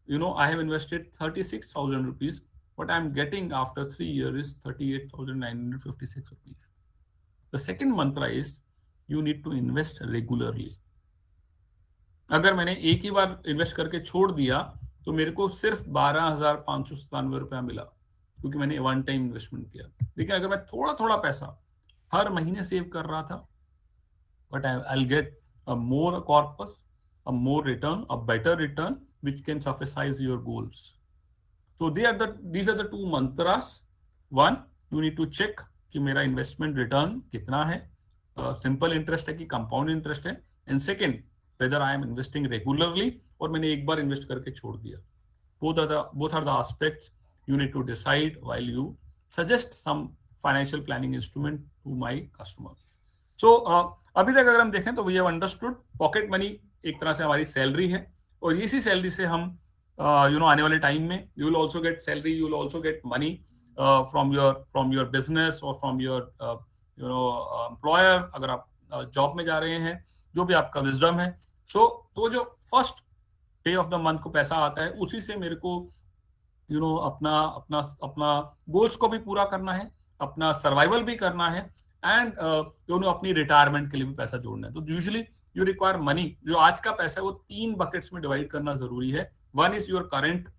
you know, I have invested 36,000 rupees. What I'm getting after 3 years is 38,956 rupees. The second mantra is you need to invest regularly. अगर मैंने एक ही बार इन्वेस्ट करके छोड़ दिया तो मेरे को सिर्फ 12,597 रुपया मिला क्योंकि मैंने वन टाइम इन्वेस्टमेंट किया. लेकिन अगर मैं थोड़ा थोड़ा पैसा हर महीने सेव कर रहा था, but I'll get a more corpus, a more return, a better return which can suffice your goals. So these are the two mantras. One, you need to check कि मेरा इन्वेस्टमेंट रिटर्न कितना है, सिंपल इंटरेस्ट है कि कंपाउंड इंटरेस्ट है. And second, whether I am investing regularly और मैंने एक बार इन्वेस्ट करके छोड़ दिया. Both are the aspects you need to decide while you suggest some financial planning instrument to my customer. So अभी तक अगर हम देखें तो we have understood pocket money एक तरह से हमारी सैलरी है और इसी सैलरी से हम आने वाले टाइम में you will also get salary, you will also get money from your business or from your employer. अगर आप जॉब में जा रहे हैं, जो भी आपका विजडम है. तो जो first day of the month को पैसा आता है उसी से मेरे को अपना गोल्स को भी पूरा करना है, अपना सर्वाइवल भी करना है एंड अपनी रिटायरमेंट के लिए भी पैसा जोड़ना है. तो यूजुअली यू रिक्वायर मनी. जो आज का पैसा है वो 3 बकेट्स में डिवाइड करना जरूरी है. One is your current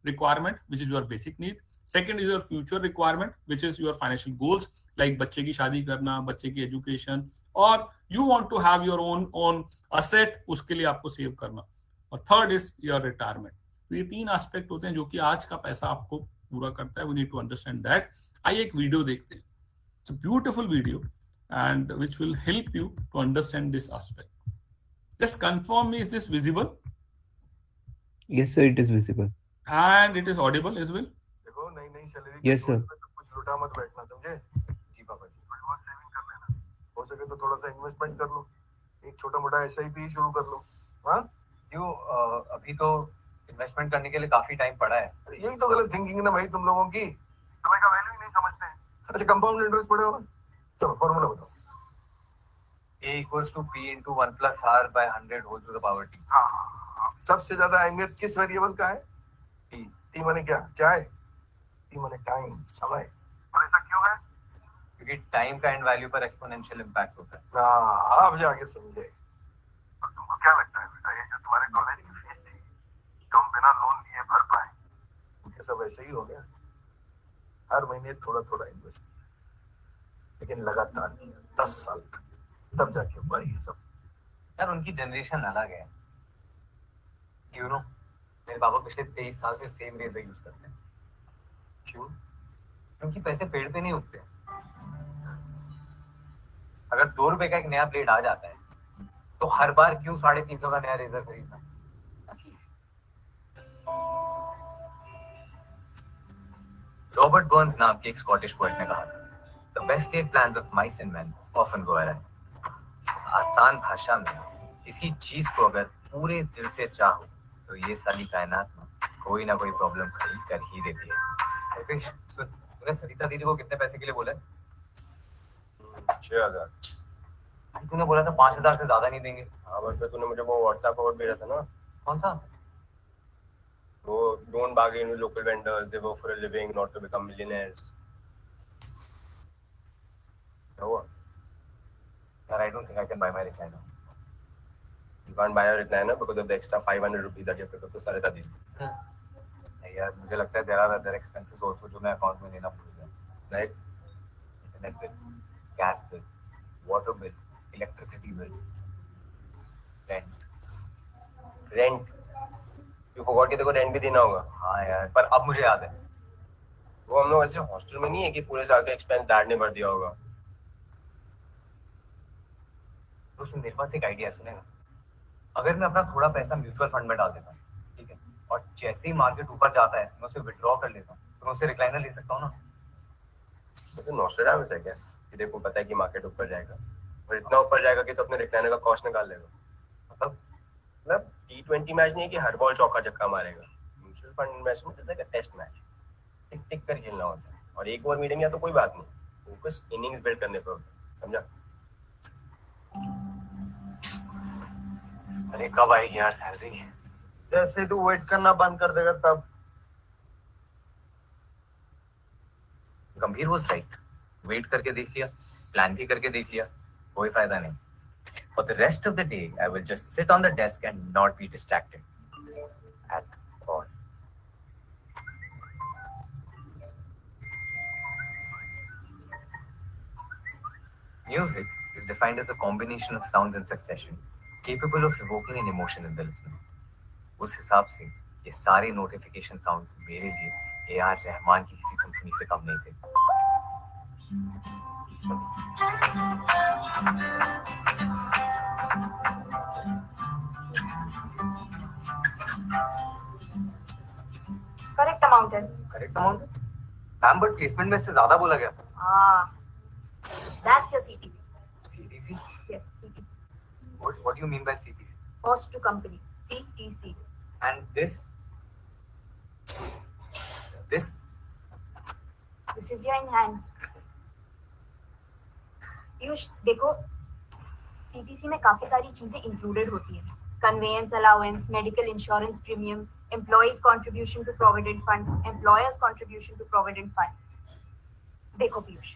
requirement which is your basic need. Second is your future requirement which is your financial goals, like बच्चे की शादी करना, बच्चे की एजुकेशन, और you want to have your own asset, उसके लिए आपको सेव करना. और थर्ड इज योर रिटायरमेंट. तो ये 3 एस्पेक्ट होते हैं जो कि आज का पैसा आपको पूरा करता है. We need to understand that. आइए एक वीडियो देखते हैं. It's a beautiful video and which will help you to understand this aspect. Just confirm me, is this visible? Yes, sir, it is visible. And it is audible as well? देखो नई सैलरी. Yes, sir. कुछ लुटा मत बैठना, समझे? जी पापा जी. बहुत सेविंग कर लेना. हो सके तो थोड़ा सा इन्वेस्टमेंट कर लो, एक छोटा मोटा SIP शुरू कर लो. हाँ, क्यों अभी तो इन्वेस्टमेंट करने के लिए काफी टाइम पड़ा है. यही तो गलत थिंकिंग है ना भाई तुम लोगों की. समय का वैल्यू ही नहीं समझते. अच्छा, कंपाउंड इंटरेस्ट पढ़े हो? चलो फॉर्मूला बताओ. A equals to P into 1 plus R by 100 whole to the power T. हाँ, सबसे ज्यादा अहमियत किस वेरिएबल का है? टी माने क्या? चाय. टी माने टाइम, समय. और ऐसा क्यों है? क्योंकि टाइम का एंड वैल्यू पर एक्सपोनेंशियल इंपैक्ट होता है. हाँ, आप जाके समझे. और तुमको क्या लगता है बेटा, ये जो तुम्हारे कॉलेज की फीस थी तो हम बिना लोन लिए भर पाए? ये सब ऐसे ही हो गया. हर महीने थोड़ा थोड़ा इन्वेस्ट किया, लेकिन लगातार किया 10 साल तक, तब जाके हुआ ये सब. यार उनकी जनरेशन अलग है. यू नो, मेरे पापा पिछले 23 साल से सेम रेज़र यूज करते हैं. क्यों? क्योंकि पैसे पेड़ पे नहीं उगते. अगर 2 रुपए का एक नया ब्लेड आ जाता है तो हर बार क्यों 350 का नया रेजर खरीदना? रॉबर्ट बर्न्स नाम के एक स्कॉटिश पोएट ने कहा था, the best laid plans of mice and men often go awry. आसान भाषा में किसी चीज को अगर पूरे दिल से चाहो तो ये सारी कायनात में कोई ना कोई प्रॉब्लम खड़ी कर ही देती है. तूने सरिता दीदी को कितने पैसे के लिए बोला? 6,000. तूने बोला था 5,000 से ज्यादा नहीं देंगे. हाँ, बट तूने मुझे वो व्हाट्सएप कोड भेजा था ना. कौन सा? वो don't bargain with local vendors, they work for a living, not to become millionaires. No. Sir, I don't think I can buy my recliner. You can't buy a recliner because of the extra 500 rupees that you have to pay to Sarita Devi. नहीं यार, मुझे लगता है there are other expenses also जो मैं अकाउंट में लेना भूल गया. Right? Internet bill, gas bill, water bill, electricity bill, rent. Rent. You forgot कि तेरे को रेंट भी देना होगा. हाँ यार, पर अब मुझे याद है. वो हम लोग ऐसे हॉस्टल में नहीं है कि पूरे साल का एक्सपेंस डैड ने भर दिया होगा. तो सुन, मेरे पास एक आइडिया सुनेगा. अगर मैं अपना थोड़ा पैसा म्यूचुअल फंड में डाल देता हूँ, ठीक है, और जैसे ही मार्केट ऊपर जाता है मैं उसे विड्रॉ कर लेता हूँ, तो मैं उसे रिक्लाइनर ले सकता हूँ ना? तो नॉस्ट्रेडामस है क्या कि देखो पता है कि मार्केट ऊपर जाएगा और इतना ऊपर जाएगा कि तो अपने रिक्लाइनर का कॉस्ट निकाल लेगा? मतलब T20 मैच नहीं है कि हर बॉल चौका छक्का मारेगा। Mutual fund investment is like a test match, टिक टिक कर खेलना होता है, और एक ओवर मीटिंग या तो कोई बात नहीं, फोकस इनिंग्स बिल्ड करने पर होता है, समझा? अरे कब आएगी यार सैलरी? जैसे तू वेट करना बंद कर देगा तब। गंभीर was right. वेट करके देख लिया, प्लान भी करके देख लिया, कोई फायदा नहीं. For the rest of the day, I will just sit on the desk and not be distracted at all. Music is defined as a combination of sounds in succession, capable of evoking an emotion in the listener. उस हिसाब से ये सारे नोटिफिकेशन साउंड्स मेरे लिए A.R. रहमान की किसी सिम्फनी से कम नहीं थे. करेक्ट अमाउंट है. करेक्ट अमाउंट है? मैम बट प्लेसमेंट में इससे ज्यादा बोला गया. That's your CTC. CTC? Yes, CTC. What do you mean by CTC? Cost to company. CTC. And this? This? This is your in hand. Piyush देखो, CTC में काफी सारी चीजें इंक्लूडेड होती हैं. Conveyance allowance, medical insurance premium, employees contribution to provident fund, employers contribution to provident fund. देखो Piyush,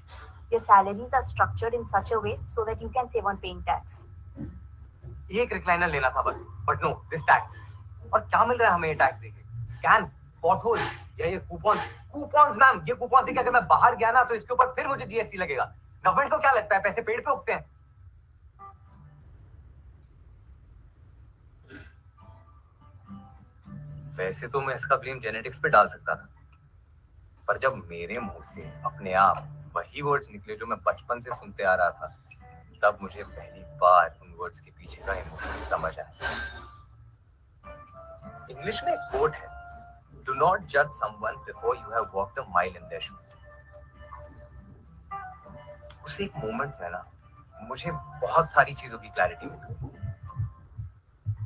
your salaries are structured in such a way so that you can save on paying tax. एक रिक्लाइनर लेना था बस, but no, this tax. और क्या मिल रहा है हमें ये टैक्स देके? स्कैम्स, पॉटहोल्स, या ये कूपन्स मैम, ये कूपन देके अगर मैं बाहर गया ना तो इसके ऊपर फिर मुझे जीएसटी लगेगा. गवर्नमेंट को क्या लगता है पैसे पेड़ पे उगते हैं? वैसे तो मैं इसका ब्लेम जेनेटिक्स पे डाल सकता था, पर जब मेरे मुंह से अपने आप वही वर्ड्स निकले जो मैं बचपन से सुनते आ रहा था, तब मुझे पहली बार उन वर्ड्स के पीछे का इमोशन समझ आया. इंग्लिश में एक कोट है, डू नॉट जज someone before you have walked a mile in their shoes. उस एक मोमेंट में ना मुझे बहुत सारी चीजों की क्लैरिटी मिली,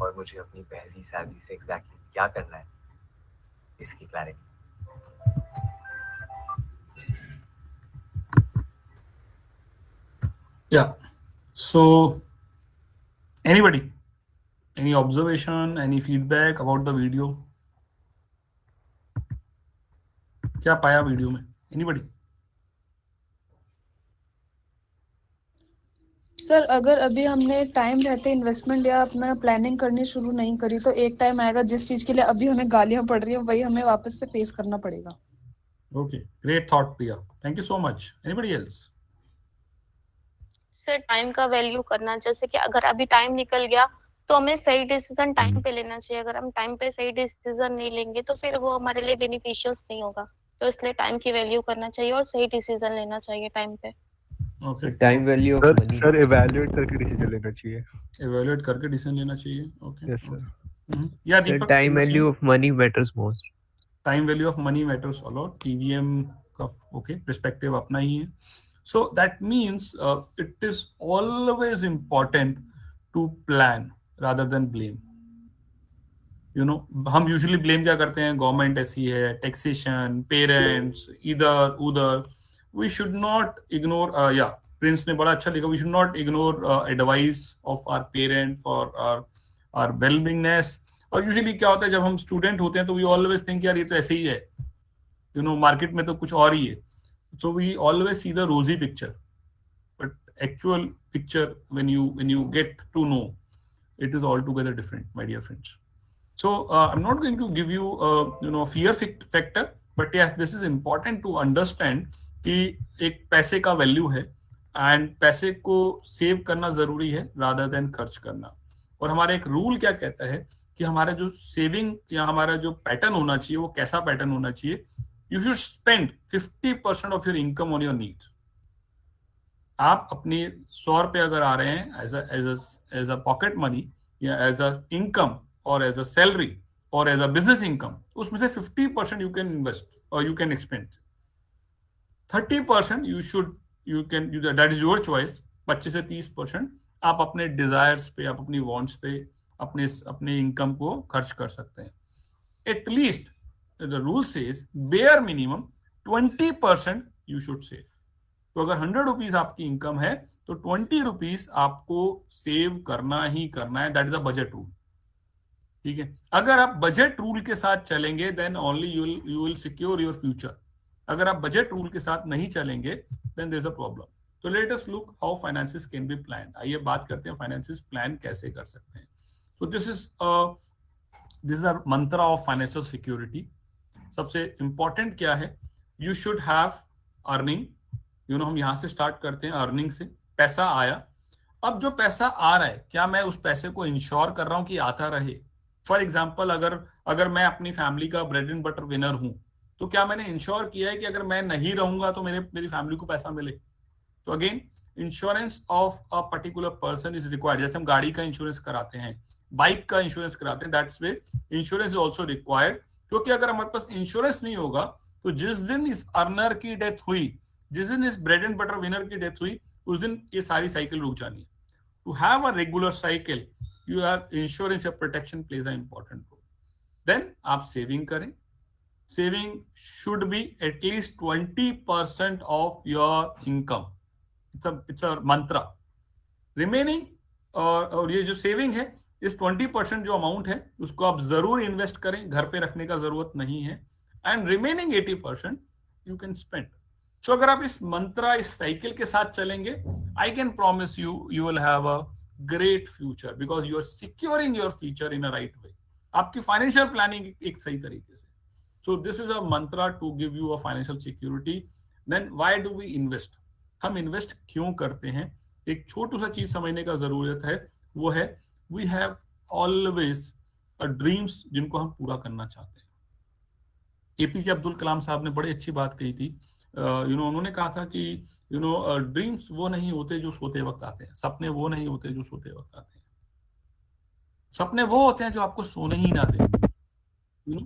और मुझे अपनी पहली सैलरी से एग्जैक्टली क्या करना है इसकी clarity. Yeah. So, anybody, any observation, any feedback about the video? क्या पाया वीडियो में? Anybody? सर अगर अभी हमने टाइम रहते इन्वेस्टमेंट या अपना प्लानिंग करनी शुरू नहीं करी तो एक टाइम आएगा जिस चीज के लिए अभी हमें गालियां पड़ रही है वही हमें वापस से फेस करना पड़ेगा. Okay, great thought, Priya. Thank you so much. Anybody else? Sir time का वैल्यू करना, जैसे कि अगर अभी टाइम निकल गया तो हमें सही डिसीजन टाइम पे लेना चाहिए. अगर हम टाइम पे सही डिसीजन नहीं लेंगे तो फिर वो हमारे लिए बेनिफिशियस नहीं होगा. तो इसलिए टाइम की वैल्यू करना चाहिए और सही डिसीजन लेना चाहिए टाइम पे. Okay. Time value of money. Sir evaluate करके डिसीजन लेना चाहिए. Evaluate करके decision लेना चाहिए. Okay. Yes sir. Yeah, The Deepak. time value of money matters most. Time value of money matters a lot. TVM का okay perspective अपना ही है. So that means it is always important to plan rather than blame. You know, हम usually blame क्या करते हैं? Government ऐसी है, taxation, parents, इधर उधर. We should not ignore. Yeah, Prince ने बड़ा अच्छा लिखा. We should not ignore advice of our parent for our well-beingness. और usually क्या होता है जब हम student होते हैं तो we always think यार ये तो ऐसे ही है. You know, market में तो कुछ और ही है. So we always see the rosy picture, but actual picture when you get to know, it is altogether different, my dear friends. So I'm not going to give you fear factor, but yes, this is important to understand कि एक पैसे का वैल्यू है एंड पैसे को सेव करना जरूरी है rather than खर्च करना. और हमारा एक रूल क्या कहता है कि हमारा जो सेविंग या हमारा जो पैटर्न होना चाहिए वो कैसा पैटर्न होना चाहिए? You should spend 50% of your income on your needs. आप अपनी 100 रुपये अगर आ रहे हैं as a pocket money, या एज अ इनकम और एज अ सैलरी और एज अ बिजनेस इनकम, उसमें से 50% यू कैन इन्वेस्ट और you can expand, 30% you can that is your choice. 25 से 30% आप अपने डिजायर्स पे, आप अपनी वांट्स पे, अपने इनकम को खर्च कर सकते हैं। At least the rule says bare minimum 20% you should save. तो अगर 100 रुपीज आपकी इनकम है तो 20 रुपीज आपको सेव करना ही करना है। That is a budget rule. ठीक है, अगर आप बजट रूल के साथ चलेंगे then only you will secure your future. अगर आप बजट रूल के साथ नहीं चलेंगे then there is a problem. तो let us look how finances can be planned. आइए बात करते हैं फाइनेंसेस प्लान कैसे कर सकते हैं। तो this is a Mantra of financial security. सबसे इंपॉर्टेंट क्या है, यू शुड हैव अर्निंग। हम यहां से स्टार्ट करते हैं, अर्निंग से। पैसा आया, अब जो पैसा आ रहा है क्या मैं उस पैसे को इंश्योर कर रहा हूं कि आता रहे। फॉर एग्जाम्पल, अगर मैं अपनी फैमिली का ब्रेड एंड बटर विनर हूं तो क्या मैंने इंश्योर किया है कि अगर मैं नहीं रहूंगा तो मेरी फैमिली को पैसा मिले। तो again insurance of a particular person is required. जैसे हम गाड़ी का इंश्योरेंस कराते हैं, बाइक का इंश्योरेंस कराते हैं, that's way insurance is also required. क्योंकि अगर हमारे पास इंश्योरेंस नहीं होगा तो जिस दिन इस अर्नर की डेथ हुई, जिस दिन इस ब्रेड एंड बटर विनर की डेथ हुई, उस दिन ये सारी साइकिल रुक जानी है। To have a regular cycle your insurance, your protection plays an important role. Then आप सेविंग करें। Saving should be at least 20% of your income. It's a mantra. Remaining और ये जो सेविंग है, इस 20% जो अमाउंट है उसको आप जरूर इन्वेस्ट करें, घर पे रखने का जरूरत नहीं है। And remaining 80% you can spend. So अगर आप इस मंत्रा, इस साइकिल के साथ चलेंगे, I can promise you will have a great future because you are securing your future in a right way. आपकी फाइनेंशियल प्लानिंग एक सही तरीके से। So this is a mantra to give you a financial security. Then why do we invest? हम इन्वेस्ट क्यों करते हैं? एक छोटू सा चीज समझने का जरूरत है, वो है we have always a dreams जिनको हम पूरा करना चाहते हैं। एपीजे अब्दुल कलाम साहब ने बड़ी अच्छी बात कही थी। उन्होंने कहा था कि ड्रीम्स वो नहीं होते जो सोते वक्त आते हैं, सपने वो नहीं होते जो सोते वक्त आते हैं, सपने वो होते हैं जो आपको सोने ही ना दें।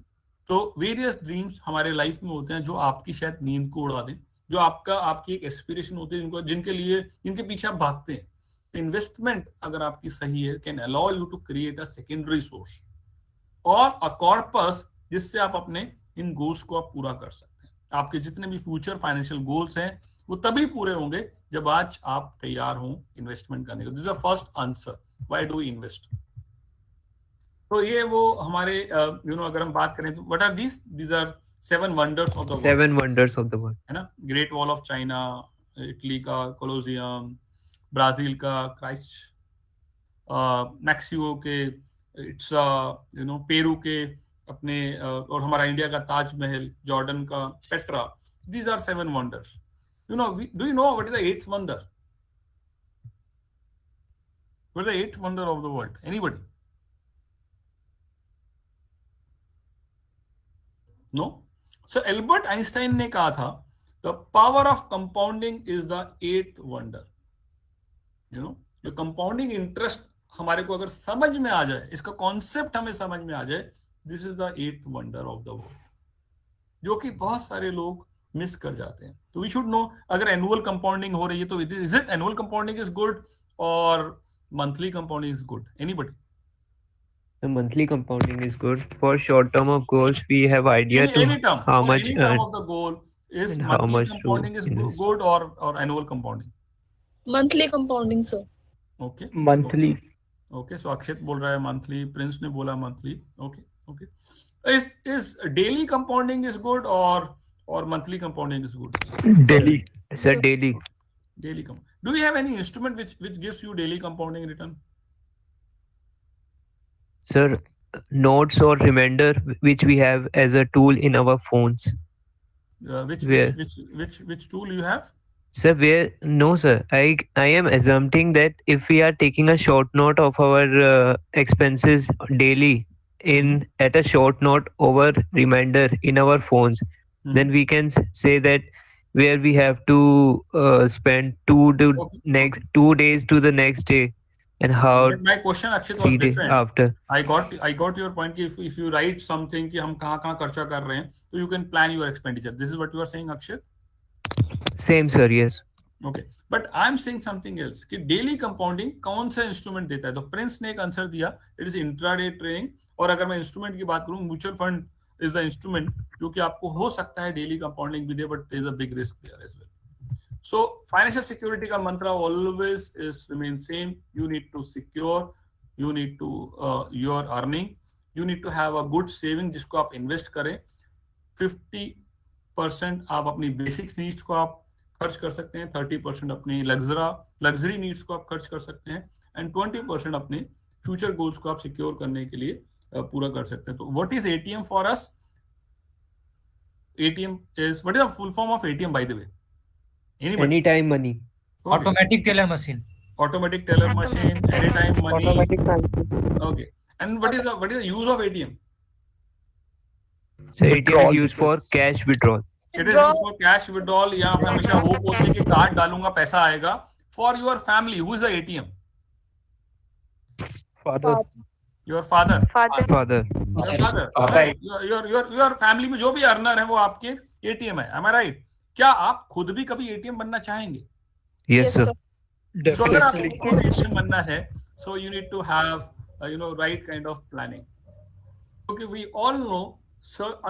तो वेरियस ड्रीम्स हमारे लाइफ में होते हैं जो आपकी शायद नींद को उड़ा दें, जो आपकी एक एस्पिरेशन होती है जिनके पीछे आप भागते हैं। इन्वेस्टमेंट अगर आपकी सही है can allow you to create a secondary source और अ कॉर्पस जिससे आप अपने इन गोल्स को आप पूरा कर सकते हैं। आपके जितने भी फ्यूचर फाइनेंशियल गोल्स हैं वो तभी पूरे होंगे जब आज आप तैयार हों इन्वेस्टमेंट करने का। This is the first answer, why do we invest. तो ये वो हमारे अगर हम बात करें तो what are these are 7 wonders of the world. 7 wonders of the world, है ना। Great Wall of China, Italy का कोलोसियम, ब्राजील का क्राइस्ट, मैक्सिको के इट्स पेरू के अपने और हमारा इंडिया का ताजमहल, जॉर्डन का Petra. These are 7 wonders. Do you know what is the 8th wonder? What is the 8th wonder of the world? Anybody? No? So Albert Einstein ने कहा था, the power of compounding is the 8th wonder. जो compounding interest हमारे को अगर समझ में आ जाए, इसका कॉन्सेप्ट हमें समझ में आ जाए, this is the 8th wonder of the world, जो कि बहुत सारे लोग मिस कर जाते हैं। तो वी शुड नो, अगर एनुअल कंपाउंडिंग हो रही है तो is it annual compounding is good और monthly compounding is good? Anybody? the monthly compounding is good. For short term of goals, we have idea to how much any term of the goal is and how monthly much to compounding is invest. good or annual compounding? monthly compounding, sir. Okay, monthly. okay, so अक्षित बोल रहा है मंथली, प्रिंस ने बोला monthly. okay. Is daily compounding is good or monthly compounding is good? Daily. Sir, daily. Daily compounding. Do we have any instrument which gives you daily compounding return? Sir, notes or reminder which we have as a tool in our phones. Which tool you have? Sir, no sir, I am assuming that if we are taking a short note of our expenses daily at a short note over reminder in our phones, then we can say that where we have to spend 2 days to the next day And how But my question, Akshit, was 3 days different. after? I got your point. If you write something कि हम कहाँ खर्चा कर रहे हैं, so you can plan your expenditure. This is what you are saying, Akshit. Same, sir. Yes. Okay. But I'm saying something else कि daily compounding कौन सा इंस्ट्रूमेंट देता है? तो प्रिंस ने एक आंसर दिया, it is intraday trading. और अगर मैं इंस्ट्रूमेंट की बात करूं, mutual fund is the instrument जो कि आपको हो सकता है daily compounding भी दे, but there is a big risk there as well. So financial security का मंत्र always is remain same. You need to secure, you need to your earning, you need to have a good saving जिसको आप invest करें. 50% आप अपनी basic needs को आप खर्च कर सकते हैं, 30% अपनी लग्जरी नीड्स को आप खर्च कर सकते हैं, एंड 20% अपने फ्यूचर गोल्स को आप सिक्योर करने के लिए पूरा कर सकते हैं. तो what is ATM for us? ATM is, what is the full form of ATM by the way? Any time money. Automatic teller machine. Automatic teller machine, anytime money. Automatic transfer. Okay. And what is the use of ATM? So ATM is used for cash withdrawal. It is used for cash withdrawal. यहाँ पे हमेशा होप होती है कि कार्ड डालूंगा पैसा आएगा. For your family, who is the ATM? Father. Your father. Father. Your father. Right. Your family में जो भी अर्नर है वो आपके ATM है. Am I right? क्या आप खुद भी कभी ATM बनना चाहेंगे? Yes, sir. So अगर आपको खुद ATM बनना है, so you need to have right kind of planning. Okay, we all know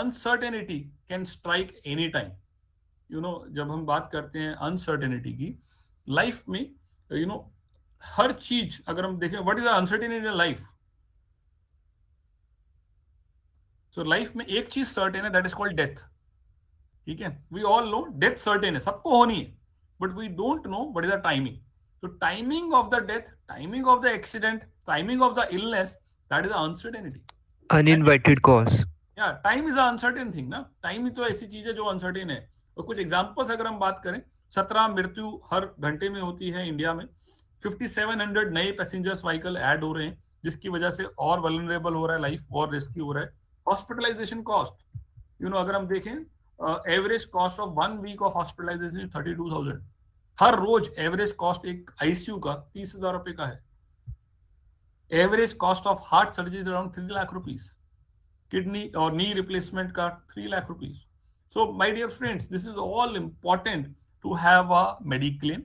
uncertainty can strike any time. जब हम बात करते हैं uncertainty की, लाइफ में हर चीज अगर हम देखें, what is the uncertainty in life? So life में एक चीज सर्टेन है, that is called death. ठीक है, we all know death certain है, सबको होनी है, but we don't know what is the timing. So timing of the death, timing of the accident, timing of the illness, that is the uncertainty. Uninvited cause. Yeah, time is an uncertain thing ना. टाइम ही तो ऐसी चीज है जो अनसर्टेन है. और कुछ एग्जांपल्स अगर हम बात करें, 17 मृत्यु हर घंटे में होती है इंडिया में. 5700 नए पैसेंजर्स व्हीकल ऐड हो रहे हैं, जिसकी वजह से और वल्नरेबल हो रहा है लाइफ, और रिस्की हो रहा है. हॉस्पिटलाइजेशन कॉस्ट, अगर हम देखें, average cost of 1 week of hospitalisation 32,000. हर रोज एवरेज कॉस्ट एक आईसीयू का 30,000 रुपए का है. Average cost of heart surgery around 3 lakh rupees. Kidney और नी रिप्लेसमेंट का 3 lakh rupees. So my dear friends, this is all important to have a mediclaim,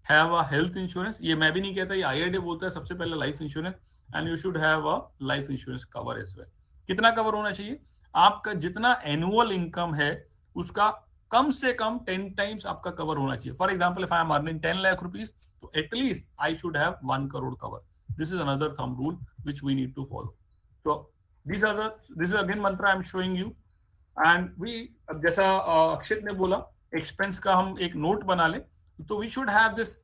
have a health insurance. ये मैं भी नहीं कहता, ये IRDAI बोलता है सबसे पहले life insurance, and you should have a life insurance cover as well. कितना कवर होना चाहिए? आपका जितना एनुअल इनकम है उसका कम से कम 10 टाइम्स आपका कवर होना चाहिए. For example, if I am earning 10 lakh rupees, तो at least I should have 1 crore cover. This is another thumb rule which we need to follow. So this is again mantra I am showing you. And we, जैसा अक्षित ने बोला, एक्सपेंस का हम एक नोट बना ले, तो we should have this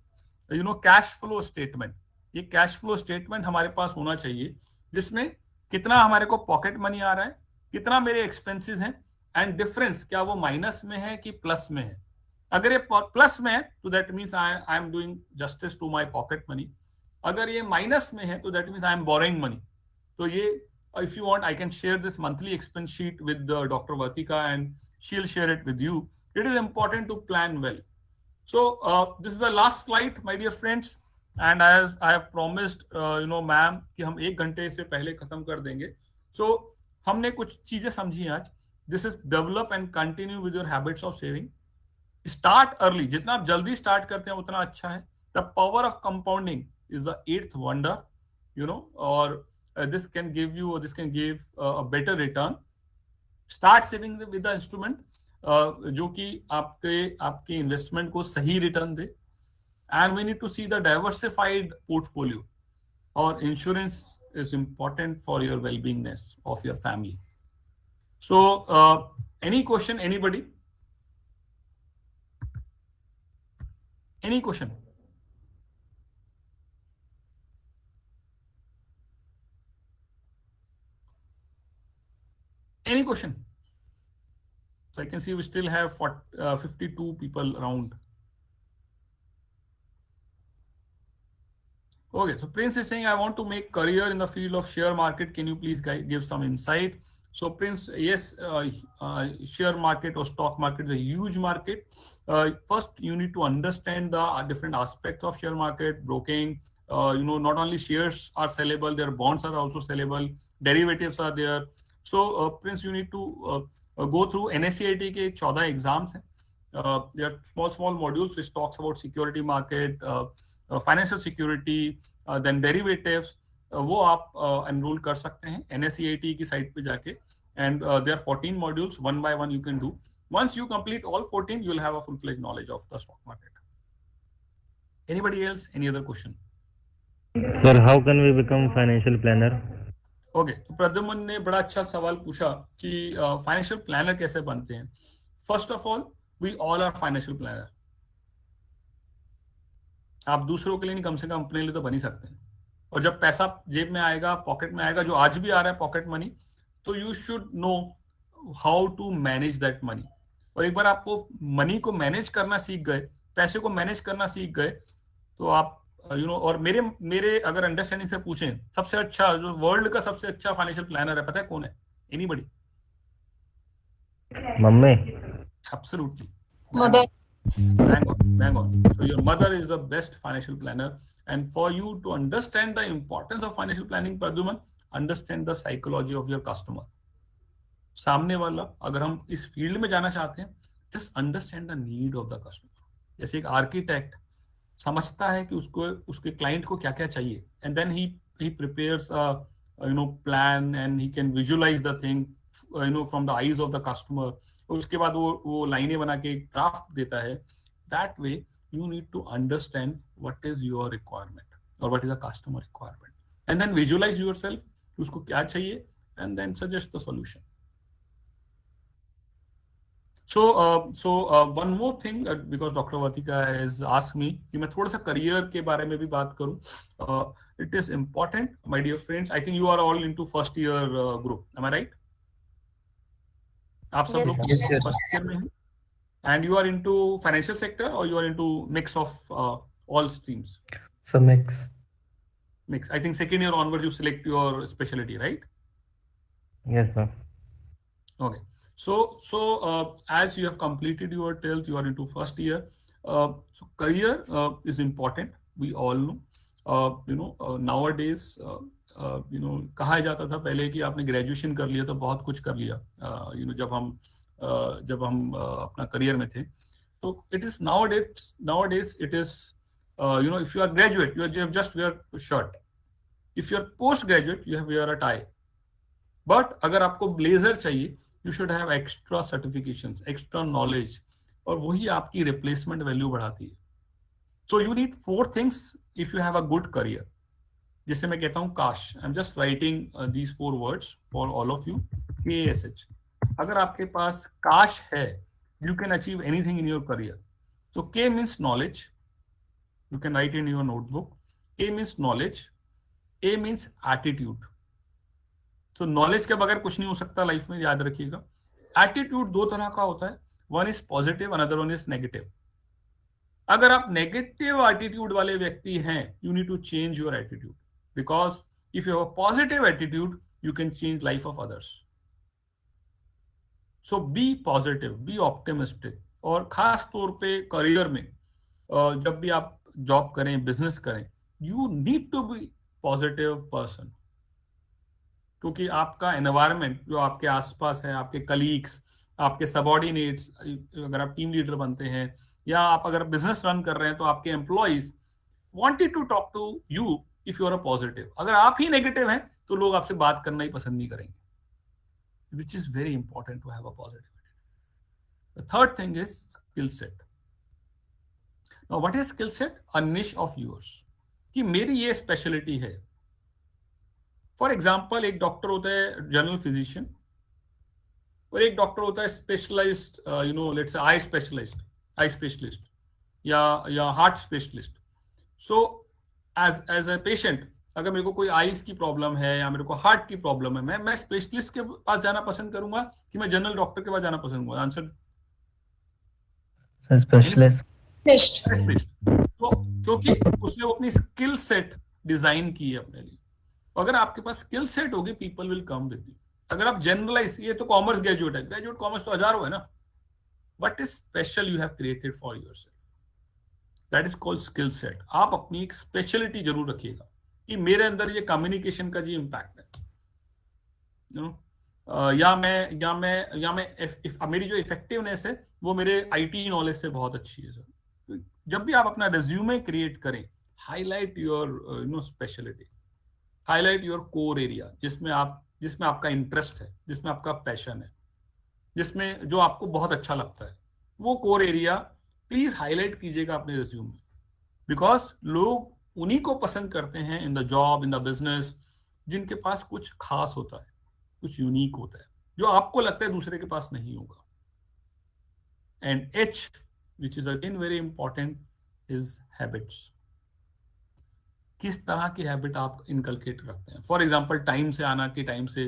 cash flow statement. ये कैश फ्लो स्टेटमेंट हमारे पास होना चाहिए, जिसमें कितना हमारे को पॉकेट मनी आ रहा है, कितना मेरे एक्सपेंसेस हैं, एंड डिफरेंस क्या वो माइनस में है कि प्लस में है. अगर ये प्लस में है तो that means I am doing justice to my pocket money. अगर ये माइनस में है तो that means I am borrowing money. तो ये, if you want, I can share this monthly expense sheet with Dr. Vatika, and she'll share it with you. It is important to plan well. So this is the last slide, my dear friends, and I have promised ma'am कि हम 1 घंटे से पहले खत्म कर देंगे. So हमने कुछ चीजें समझी आज. This is develop and continue with your habits of saving. Start early. जितना आप जल्दी स्टार्ट करते हैं उतना अच्छा है. The power of compounding is the 8th wonder, or this can give a better return. Start saving with the instrument जो कि आपके इन्वेस्टमेंट को सही return they. And we need to see the diversified portfolio, or insurance is important for your well-beingness of your family. So any question, anybody? Any question? Any question? So I can see we still have 52 people around. Okay, so Prince is saying, I want to make career in the field of share market. Can you please give some insight? So Prince, yes, share market or stock market is a huge market. First, you need to understand the different aspects of share market, broking, not only shares are sellable, their bonds are also sellable, derivatives are there. So Prince, you need to go through NSCIT के 14 एग्जाम्स हैं. There are small modules which talks about security market, financial security, then derivatives. वो आप enroll कर सकते हैं NSCIT की साइट पे जाके. And there are 14 modules, one by one you can do. Once you complete all 14, you will have a full-fledged knowledge of the stock market. Anybody else? Any other question? Sir, how can we become financial planner? Okay, तो प्रद्युमन ने बड़ा अच्छा सवाल पूछा कि फाइनेंशियल प्लानर कैसे बनते हैं. First of all, we all are financial planner. आप दूसरों के लिए नहीं, कम से कम अपने लिए तो बन ही सकते हैं. और जब पैसा जेब में आएगा, पॉकेट में आएगा, जो आज भी आ रहा है पॉकेट मनी, तो you should know how to manage that money. और एक बार आपको मनी को मैनेज करना सीख गए, पैसे को मैनेज करना सीख गए, तो आप और मेरे अगर अंडरस्टैंडिंग से पूछें, सबसे अच्छा जो वर्ल्ड का सबसे अच्छा फाइनेंशियल प्लानर है, पता है कौन है? Anybody? Mummy. Absolutely. Mother. Bang on. So your mother is the best financial planner, and for you to understand the importance of financial planning, Pradyuman, understand the psychology of your customer. सामने वाला, अगर हम इस फील्ड में जाना चाहते हैं, just understand the need of the customer. जैसे एक आर्किटेक्ट समझता है कि उसके क्लाइंट को क्या क्या चाहिए, and then he prepares plan and he can visualize the thing from the eyes of the customer. उसके बाद वो लाइनें बना के ड्राफ्ट देता है. That way you need to understand what is your requirement और what is the customer requirement, and then visualize yourself उसको क्या चाहिए, and then suggest the solution. So one more thing, because Dr. Vatika has asked me कि मैं थोड़ा सा करियर के बारे में भी बात करूं. It is important, my dear friends. I think you are all into first year group. Am I right? आप सब लोग first year में हैं, and you are into financial sector or you are into mix of all streams? So mix. I think second year onwards you select your specialty, right? Yes, sir. Okay. So as you have completed your 12th, you are into first year. So career is important. We all know. Nowadays, कहा जाता था पहले कि आपने ग्रेजुएशन कर लिया तो बहुत कुछ कर लिया. जब हम अपना करियर में थे, तो it is nowadays it is if you are graduate, you have just wear shirt. If you are postgraduate, you have wear a tie. But अगर आपको ब्लेजर चाहिए, you should have extra certifications, extra knowledge, और वही आपकी replacement value बढ़ाती है. So you need 4 things if you have a good career. जिसे मैं कहता हूँ काश. I'm just writing these 4 words for all of you. KASH. अगर आपके पास काश है, you can achieve anything in your career. So K means knowledge. You can write in your notebook. K means knowledge. A means attitude. तो नॉलेज के बगैर कुछ नहीं हो सकता लाइफ में, याद रखिएगा. एटीट्यूड 2 तरह का होता है. One is positive, another one is negative. अगर आप नेगेटिव एटीट्यूड वाले व्यक्ति हैं, you need to change your attitude, because if you have a positive attitude you can change life of others. So be positive, be optimistic. और खास तौर पे करियर में जब भी आप जॉब करें, बिजनेस करें, you need to be positive person. क्योंकि आपका एनवायरनमेंट जो आपके आसपास है, आपके कलीग्स, आपके सबऑर्डिनेट्स, अगर आप टीम लीडर बनते हैं या आप अगर बिजनेस रन कर रहे हैं, तो आपके employees wanted to talk to you if you are a positive. अगर आप ही नेगेटिव हैं तो लोग आपसे बात करना ही पसंद नहीं करेंगे, which is very important to have a positive. The third thing is skill set. Now what is skill set? A niche of yours, कि मेरी ये स्पेशलिटी है. फॉर एग्जाम्पल, एक डॉक्टर होता है जनरल फिजिशियन, और एक डॉक्टर होता है specialized, let's say eye specialist या heart specialist. So as a patient, अगर मेरे को कोई आईज की प्रॉब्लम है या मेरे को हार्ट की प्रॉब्लम है, मैं स्पेशलिस्ट के पास जाना पसंद करूंगा कि मैं जनरल डॉक्टर के पास जाना पसंद करूंगा? Answer specialist. तो क्योंकि उसने अपनी स्किल सेट डिजाइन की है अपने लिए. अगर आपके पास स्किल सेट होगी, people will come with you. अगर आप जनरलाइज, ये तो कॉमर्स ग्रेजुएट है, ग्रेजुएट कॉमर्स तो हजारों है ना. What is special you have created for yourself? That is called skill set. आप अपनी एक स्पेशलिटी जरूर रखिएगा कि मेरे अंदर ये कम्युनिकेशन का जी इम्पैक्ट है, यू नो, या मैं मेरी जो इफेक्टिवनेस है वो मेरे आईटी नॉलेज से बहुत अच्छी है सर। जब भी आप अपना रेज्यूमे क्रिएट करें, highlight your speciality, highlight your core area, जिसमें आपका इंटरेस्ट है, जिसमें आपका पैशन है, जिसमें जो आपको बहुत अच्छा लगता है, वो कोर एरिया प्लीज हाईलाइट कीजिएगा अपने रिज्यूम में। बिकॉज लोग उन्हीं को पसंद करते हैं in the job, in the business, जिनके पास कुछ खास होता है, कुछ यूनिक होता है, जो आपको लगता है दूसरे के पास नहीं होगा। And H, which is again very important, is habits. किस तरह की हैबिट आप इनकलकेट रखते हैं? फॉर एग्जाम्पल, टाइम से आना, कि टाइम से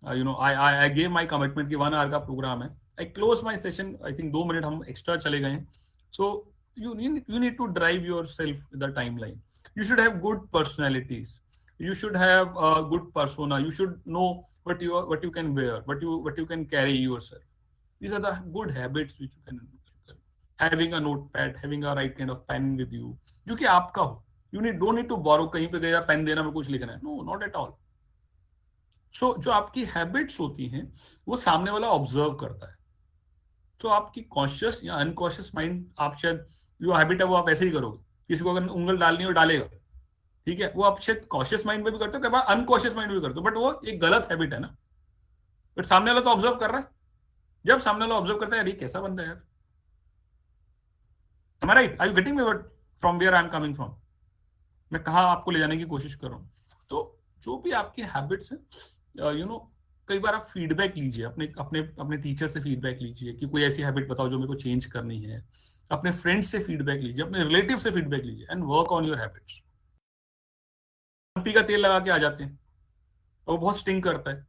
आई गेव माई कमिटमेंट कि 1 आवर का प्रोग्राम है, आई close my session, I think 2 minute हम एक्स्ट्रा चले गए हैं। सो you need to drive yourself with the timeline. You should have good personalities, you should have a good persona, you should know what you can wear, what you can carry yourself. These are the good habits which you can inculcate. Having a notepad, having a right kind of pen with you, जो कि आपका हो. don't need to borrow, कहीं पे गया पेन देना में कुछ लिखना है, no, not at all. So जो आपकी हैबिट्स होती हैं वो सामने वाला ऑब्जर्व करता है। तो आपकी कॉन्शियस या अनकॉन्शियस माइंड, आप शायद जो हैबिट है वो आप ऐसे ही करोगे, किसी को अगर उंगल डालनी हो डालेगा, ठीक है, वो आप शायद कॉन्शियस माइंड में भी करते हो, कई बार अनकॉन्शियस माइंड में भी करते हो, बट वो एक गलत हैबिट है ना। बट सामने वाला तो ऑब्जर्व कर रहा है, जब सामने वाला ऑब्जर्व करता है, अरे कैसा बंदा है यार, am I right? Are you getting me from where I am coming from? मैं कहाँ आपको ले जाने की कोशिश कर रहा हूँ। तो जो भी आपकी हैबिट्स है, कई बार आप फीडबैक लीजिए, अपने टीचर से फीडबैक लीजिए कि कोई ऐसी हैबिट बताओ जो मेरे को चेंज करनी है। अपने फ्रेंड्स से फीडबैक लीजिए, अपने रिलेटिव से फीडबैक लीजिए, and work on your habits. P का तेल लगा के आ जाते हैं, वो बहुत स्टिंग करता है,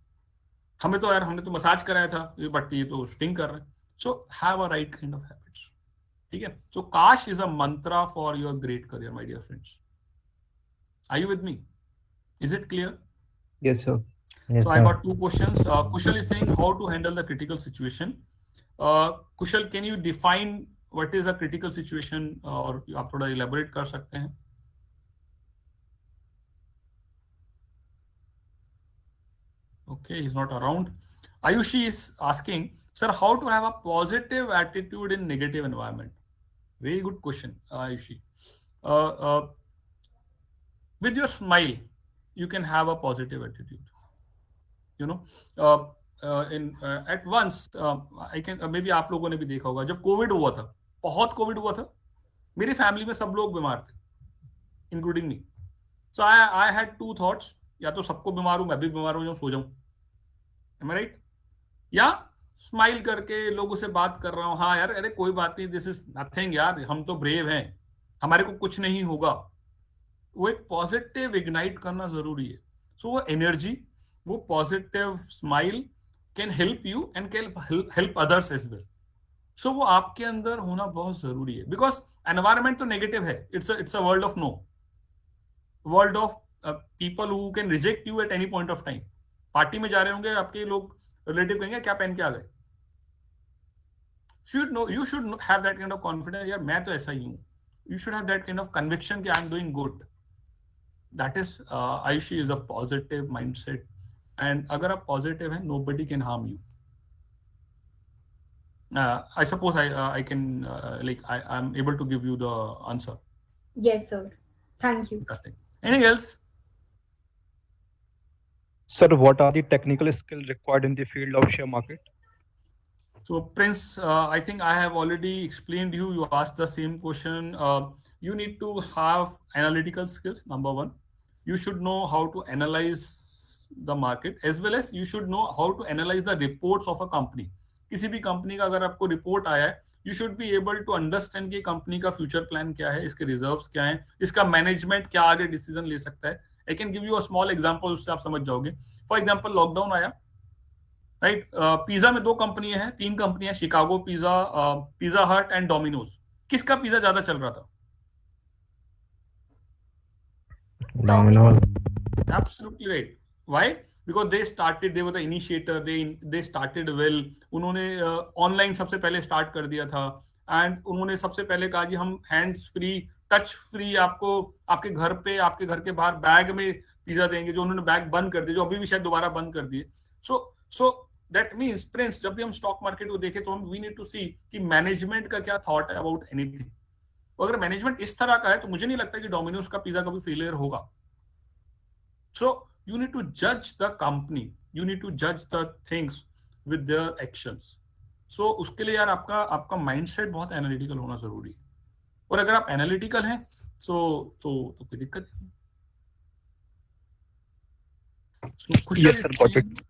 हमने तो मसाज कराया था, बट ये तो स्टिंग कर रहा है। So have a right kind of habits, ठीक है। So cash is a mantra for your great career, my dear friends. Are you with me? Is it clear? Yes, sir. Yes, So I sir. got 2 questions. Kushal is saying how to handle the critical situation. Kushal, can you define what is a critical situation, और आप थोड़ा elaborate कर सकते हैं? Okay, he's not around. Ayushi is asking, sir, how to have a positive attitude in negative environment? Very good question, Ayushi. With your smile, you can have a positive attitude. At once, I can maybe आप लोगों ने भी देखा होगा, जब कोविड हुआ था, बहुत कोविड हुआ था, मेरी फैमिली में सब लोग बीमार थे, including me. So I had 2 thoughts, या तो सबको बीमार हूं, मैं भी बीमार हो जाऊं, सो जाऊं, एम आई राइट, या स्माइल करके लोगों से बात कर रहा हूं, हाँ यार, अरे कोई बात नहीं, दिस इज नथिंग यार, हम तो ब्रेव हैं, हमारे को कुछ नहीं होगा। वो एक पॉजिटिव इग्नाइट करना जरूरी है। सो वो एनर्जी, वो positive smile can help you and can help others as well. So वो आपके अंदर होना बहुत जरूरी है, बिकॉज एनवायरमेंट तो नेगेटिव है, it's a world of no, world of people who can reject you at any point of time. Party में जा रहे होंगे, आपके लोग रिलेटिव कहेंगे क्या पहन के आ गए। You should have that kind of confidence, यार मैं तो ऐसा ही हूं। You should have that kind of conviction कि I am doing good. That is, Ayushi, is a positive mindset, and अगर आप positive हैं, nobody can harm you. I suppose I can I'm able to give you the answer. Yes, sir. Thank you. Fantastic. Anything else? Sir, what are the technical skills required in the field of share market? So, Prince, I think I have already explained you. You asked the same question. You need to have analytical skills, number 1. You should know how to analyze the market, as well as you should know how to analyze the reports of a company. किसी भी कंपनी का अगर आपको रिपोर्ट आया है, you should be able to understand कि कंपनी का फ्यूचर प्लान क्या है, इसके रिजर्व्स क्या हैं, इसका मैनेजमेंट क्या आगे डिसीजन ले सकता है। I can give you a small example, उससे आप समझ जाओगे। फॉर एग्जाम्पल, लॉकडाउन आया, राइट, पिज्जा में 2 कंपनियां हैं, 3 कंपनियां, शिकागो पिज्जा, पिज्जा हट एंड डोमिनोज। किसका पिज्जा ज्यादा चल रहा था? Domino's. Absolutely right. Why? Because they were the initiator, they started well. उन्होंने ऑनलाइन सबसे पहले स्टार्ट कर दिया था, एंड उन्होंने सबसे पहले कहा जी हम हैंड्स फ्री, टच फ्री आपको आपके घर पे, आपके घर के बाहर बैग में पिज्जा देंगे, जो उन्होंने बैग बंद कर दिए, जो अभी भी शायद दोबारा बंद कर दिए. सो दैट मीन्स प्रिंस, जब भी हम स्टॉक मार्केट को देखें तो हम वी नीड टू सी कि मैनेजमेंट का क्या थॉट है अबाउट एनीथिंग. अगर मैनेजमेंट इस तरह का है तो मुझे नहीं लगता कि डोमिनोज का पिज्जा कभी फेलियर होगा. सो you need to judge the company, you need to judge the things with their actions. So उसके लिए यार आपका माइंडसेट बहुत एनालिटिकल होना जरूरी है. और अगर आप एनालिटिकल हैं तो कोई दिक्कत नहीं. So, yes sir, got it.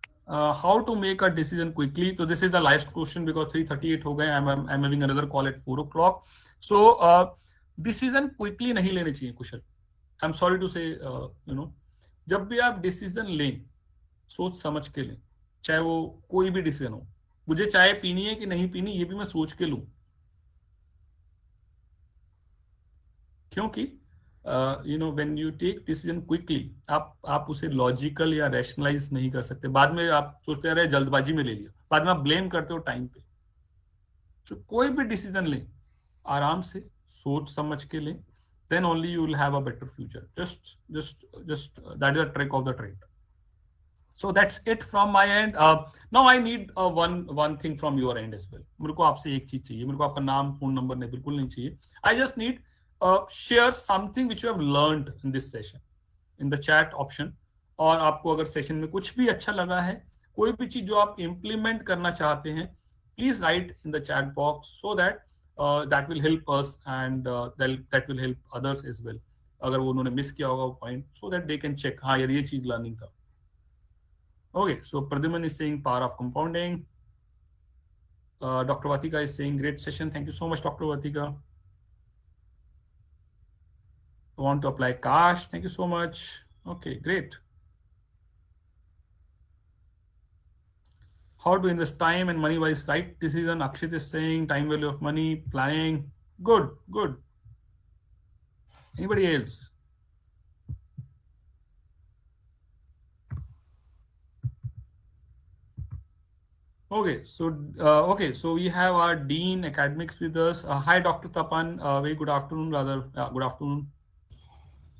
How to make a decision quickly? So this is the last question because 3:38 हो गए. I'm having another call at 4 o'clock. So decision quickly नहीं लेने चाहिए कुशल. I'm sorry to say, जब भी आप डिसीजन लें सोच समझ के लें, चाहे वो कोई भी डिसीजन हो. मुझे चाय पीनी है कि नहीं पीनी ये भी मैं सोच के लूं, क्योंकि when you take decision quickly आप उसे लॉजिकल या रैशनलाइज नहीं कर सकते. बाद में आप सोचते रहे जल्दबाजी में ले लिया, बाद में आप ब्लेम करते हो टाइम पे. तो कोई भी डिसीजन लें आराम से सोच समझ के लें, then only you will have a better future. Just that is a trick of the trade. So that's it from my end. Now I need one thing from your end as well. मेरे को आपसे एक चीज चाहिए. मेरे को आपका नाम फोन नंबर नहीं, बिल्कुल नहीं चाहिए. I just need share something which you have learned in this session in the chat option. और आपको अगर सेशन में कुछ भी अच्छा लगा है, कोई भी चीज जो आप इम्प्लीमेंट करना चाहते हैं, please write in the chat box so that that will help us and that will help others as well. अगर वो उन्होंने मिस किया होगा वो point, so that they can check हाँ यार ये चीज लर्निंग था. Okay, so Pradyuman is saying power of compounding. Dr. Vatika is saying great session. Thank you so much, Dr. Vatika. I want to apply cash. Thank you so much. Okay, great. How to invest time and money wise, right decision. Akshit is saying time value of money, planning. Good. Anybody else? Okay, so we have our Dean Academics with us. Hi, Dr. Tapan. Very good afternoon, good afternoon.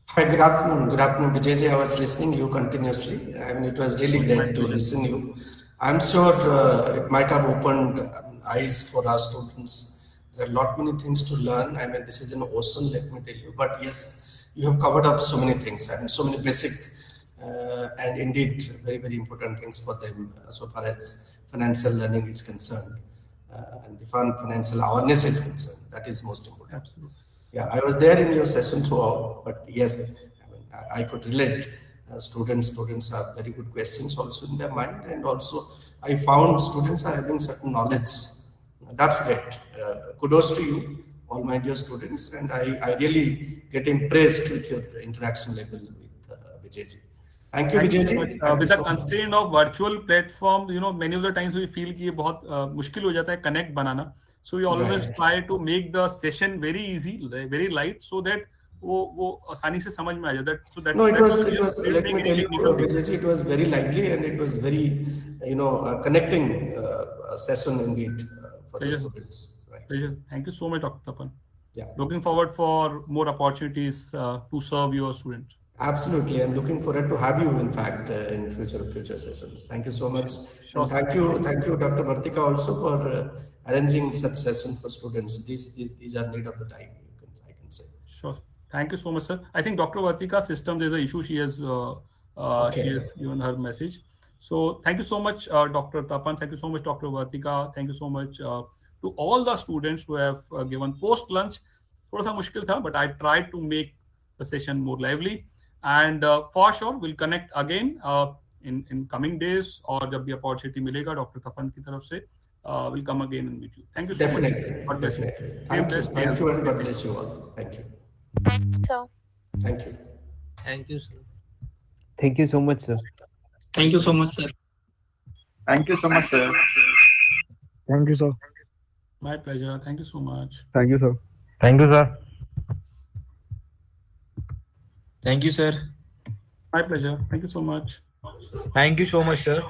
Hi, good afternoon. Good afternoon, Vijay. I was listening you continuously. I mean, it was really great to listen you. I'm sure it might have opened eyes for our students. There are a lot many things to learn. I mean, this is an ocean, let me tell you. But yes, you have covered up so many things and so many basic and indeed very, very important things for them so far as financial learning is concerned and the financial awareness is concerned. That is most important. Absolutely. Yeah, I was there in your session throughout, but yes, I mean, I could relate. Students have very good questions also in their mind, and also I found students are having certain knowledge. That's great. Kudos to you, all my dear students, and I really get impressed with your interaction level with Vijay. Thank you, Vijay. With the constraint of virtual platform, many of the times we feel कि ये बहुत मुश्किल हो जाता है connect banana. So we always try to make the session very easy, very light, so that वो आसानी से समझ में आ जाता है. So that no, it was let me tell you, Vijay, it was very lively and it was very connecting session indeed for the students. Right. Thank you so much, Dr. Tapan. Yeah. Looking forward for more opportunities to serve your students. Absolutely, I'm looking forward to have you. In fact, in future sessions. Thank you so much. Sure. Thank you, Dr. Vartika, also for arranging such session for students. These are need of the time. I can say. Sure. Thank you so much, sir. I think Dr. Vartika's system, there's an issue. She has given her message. So thank you so much, Dr. Tapan. Thank you so much, Dr. Vartika. Thank you so much to all the students who have given post lunch. थोड़ा सा मुश्किल था, but I tried to make the session more lively. And for sure, we'll connect again in coming days. और जब भी opportunity मिलेगा Dr. Tapan की तरफ से, we'll come again and meet you. Thank you so much. God bless you. Thank you, and God bless you all. Thank you. So. Thank you. Thank you, sir. Thank you so much, sir. Thank you so much, sir. Thank you so much, sir. Thank you, sir. My pleasure. Thank you so much. Thank you, sir. Thank you, sir. Thank you, sir. My pleasure. Thank you so much. Thank you so much, sir.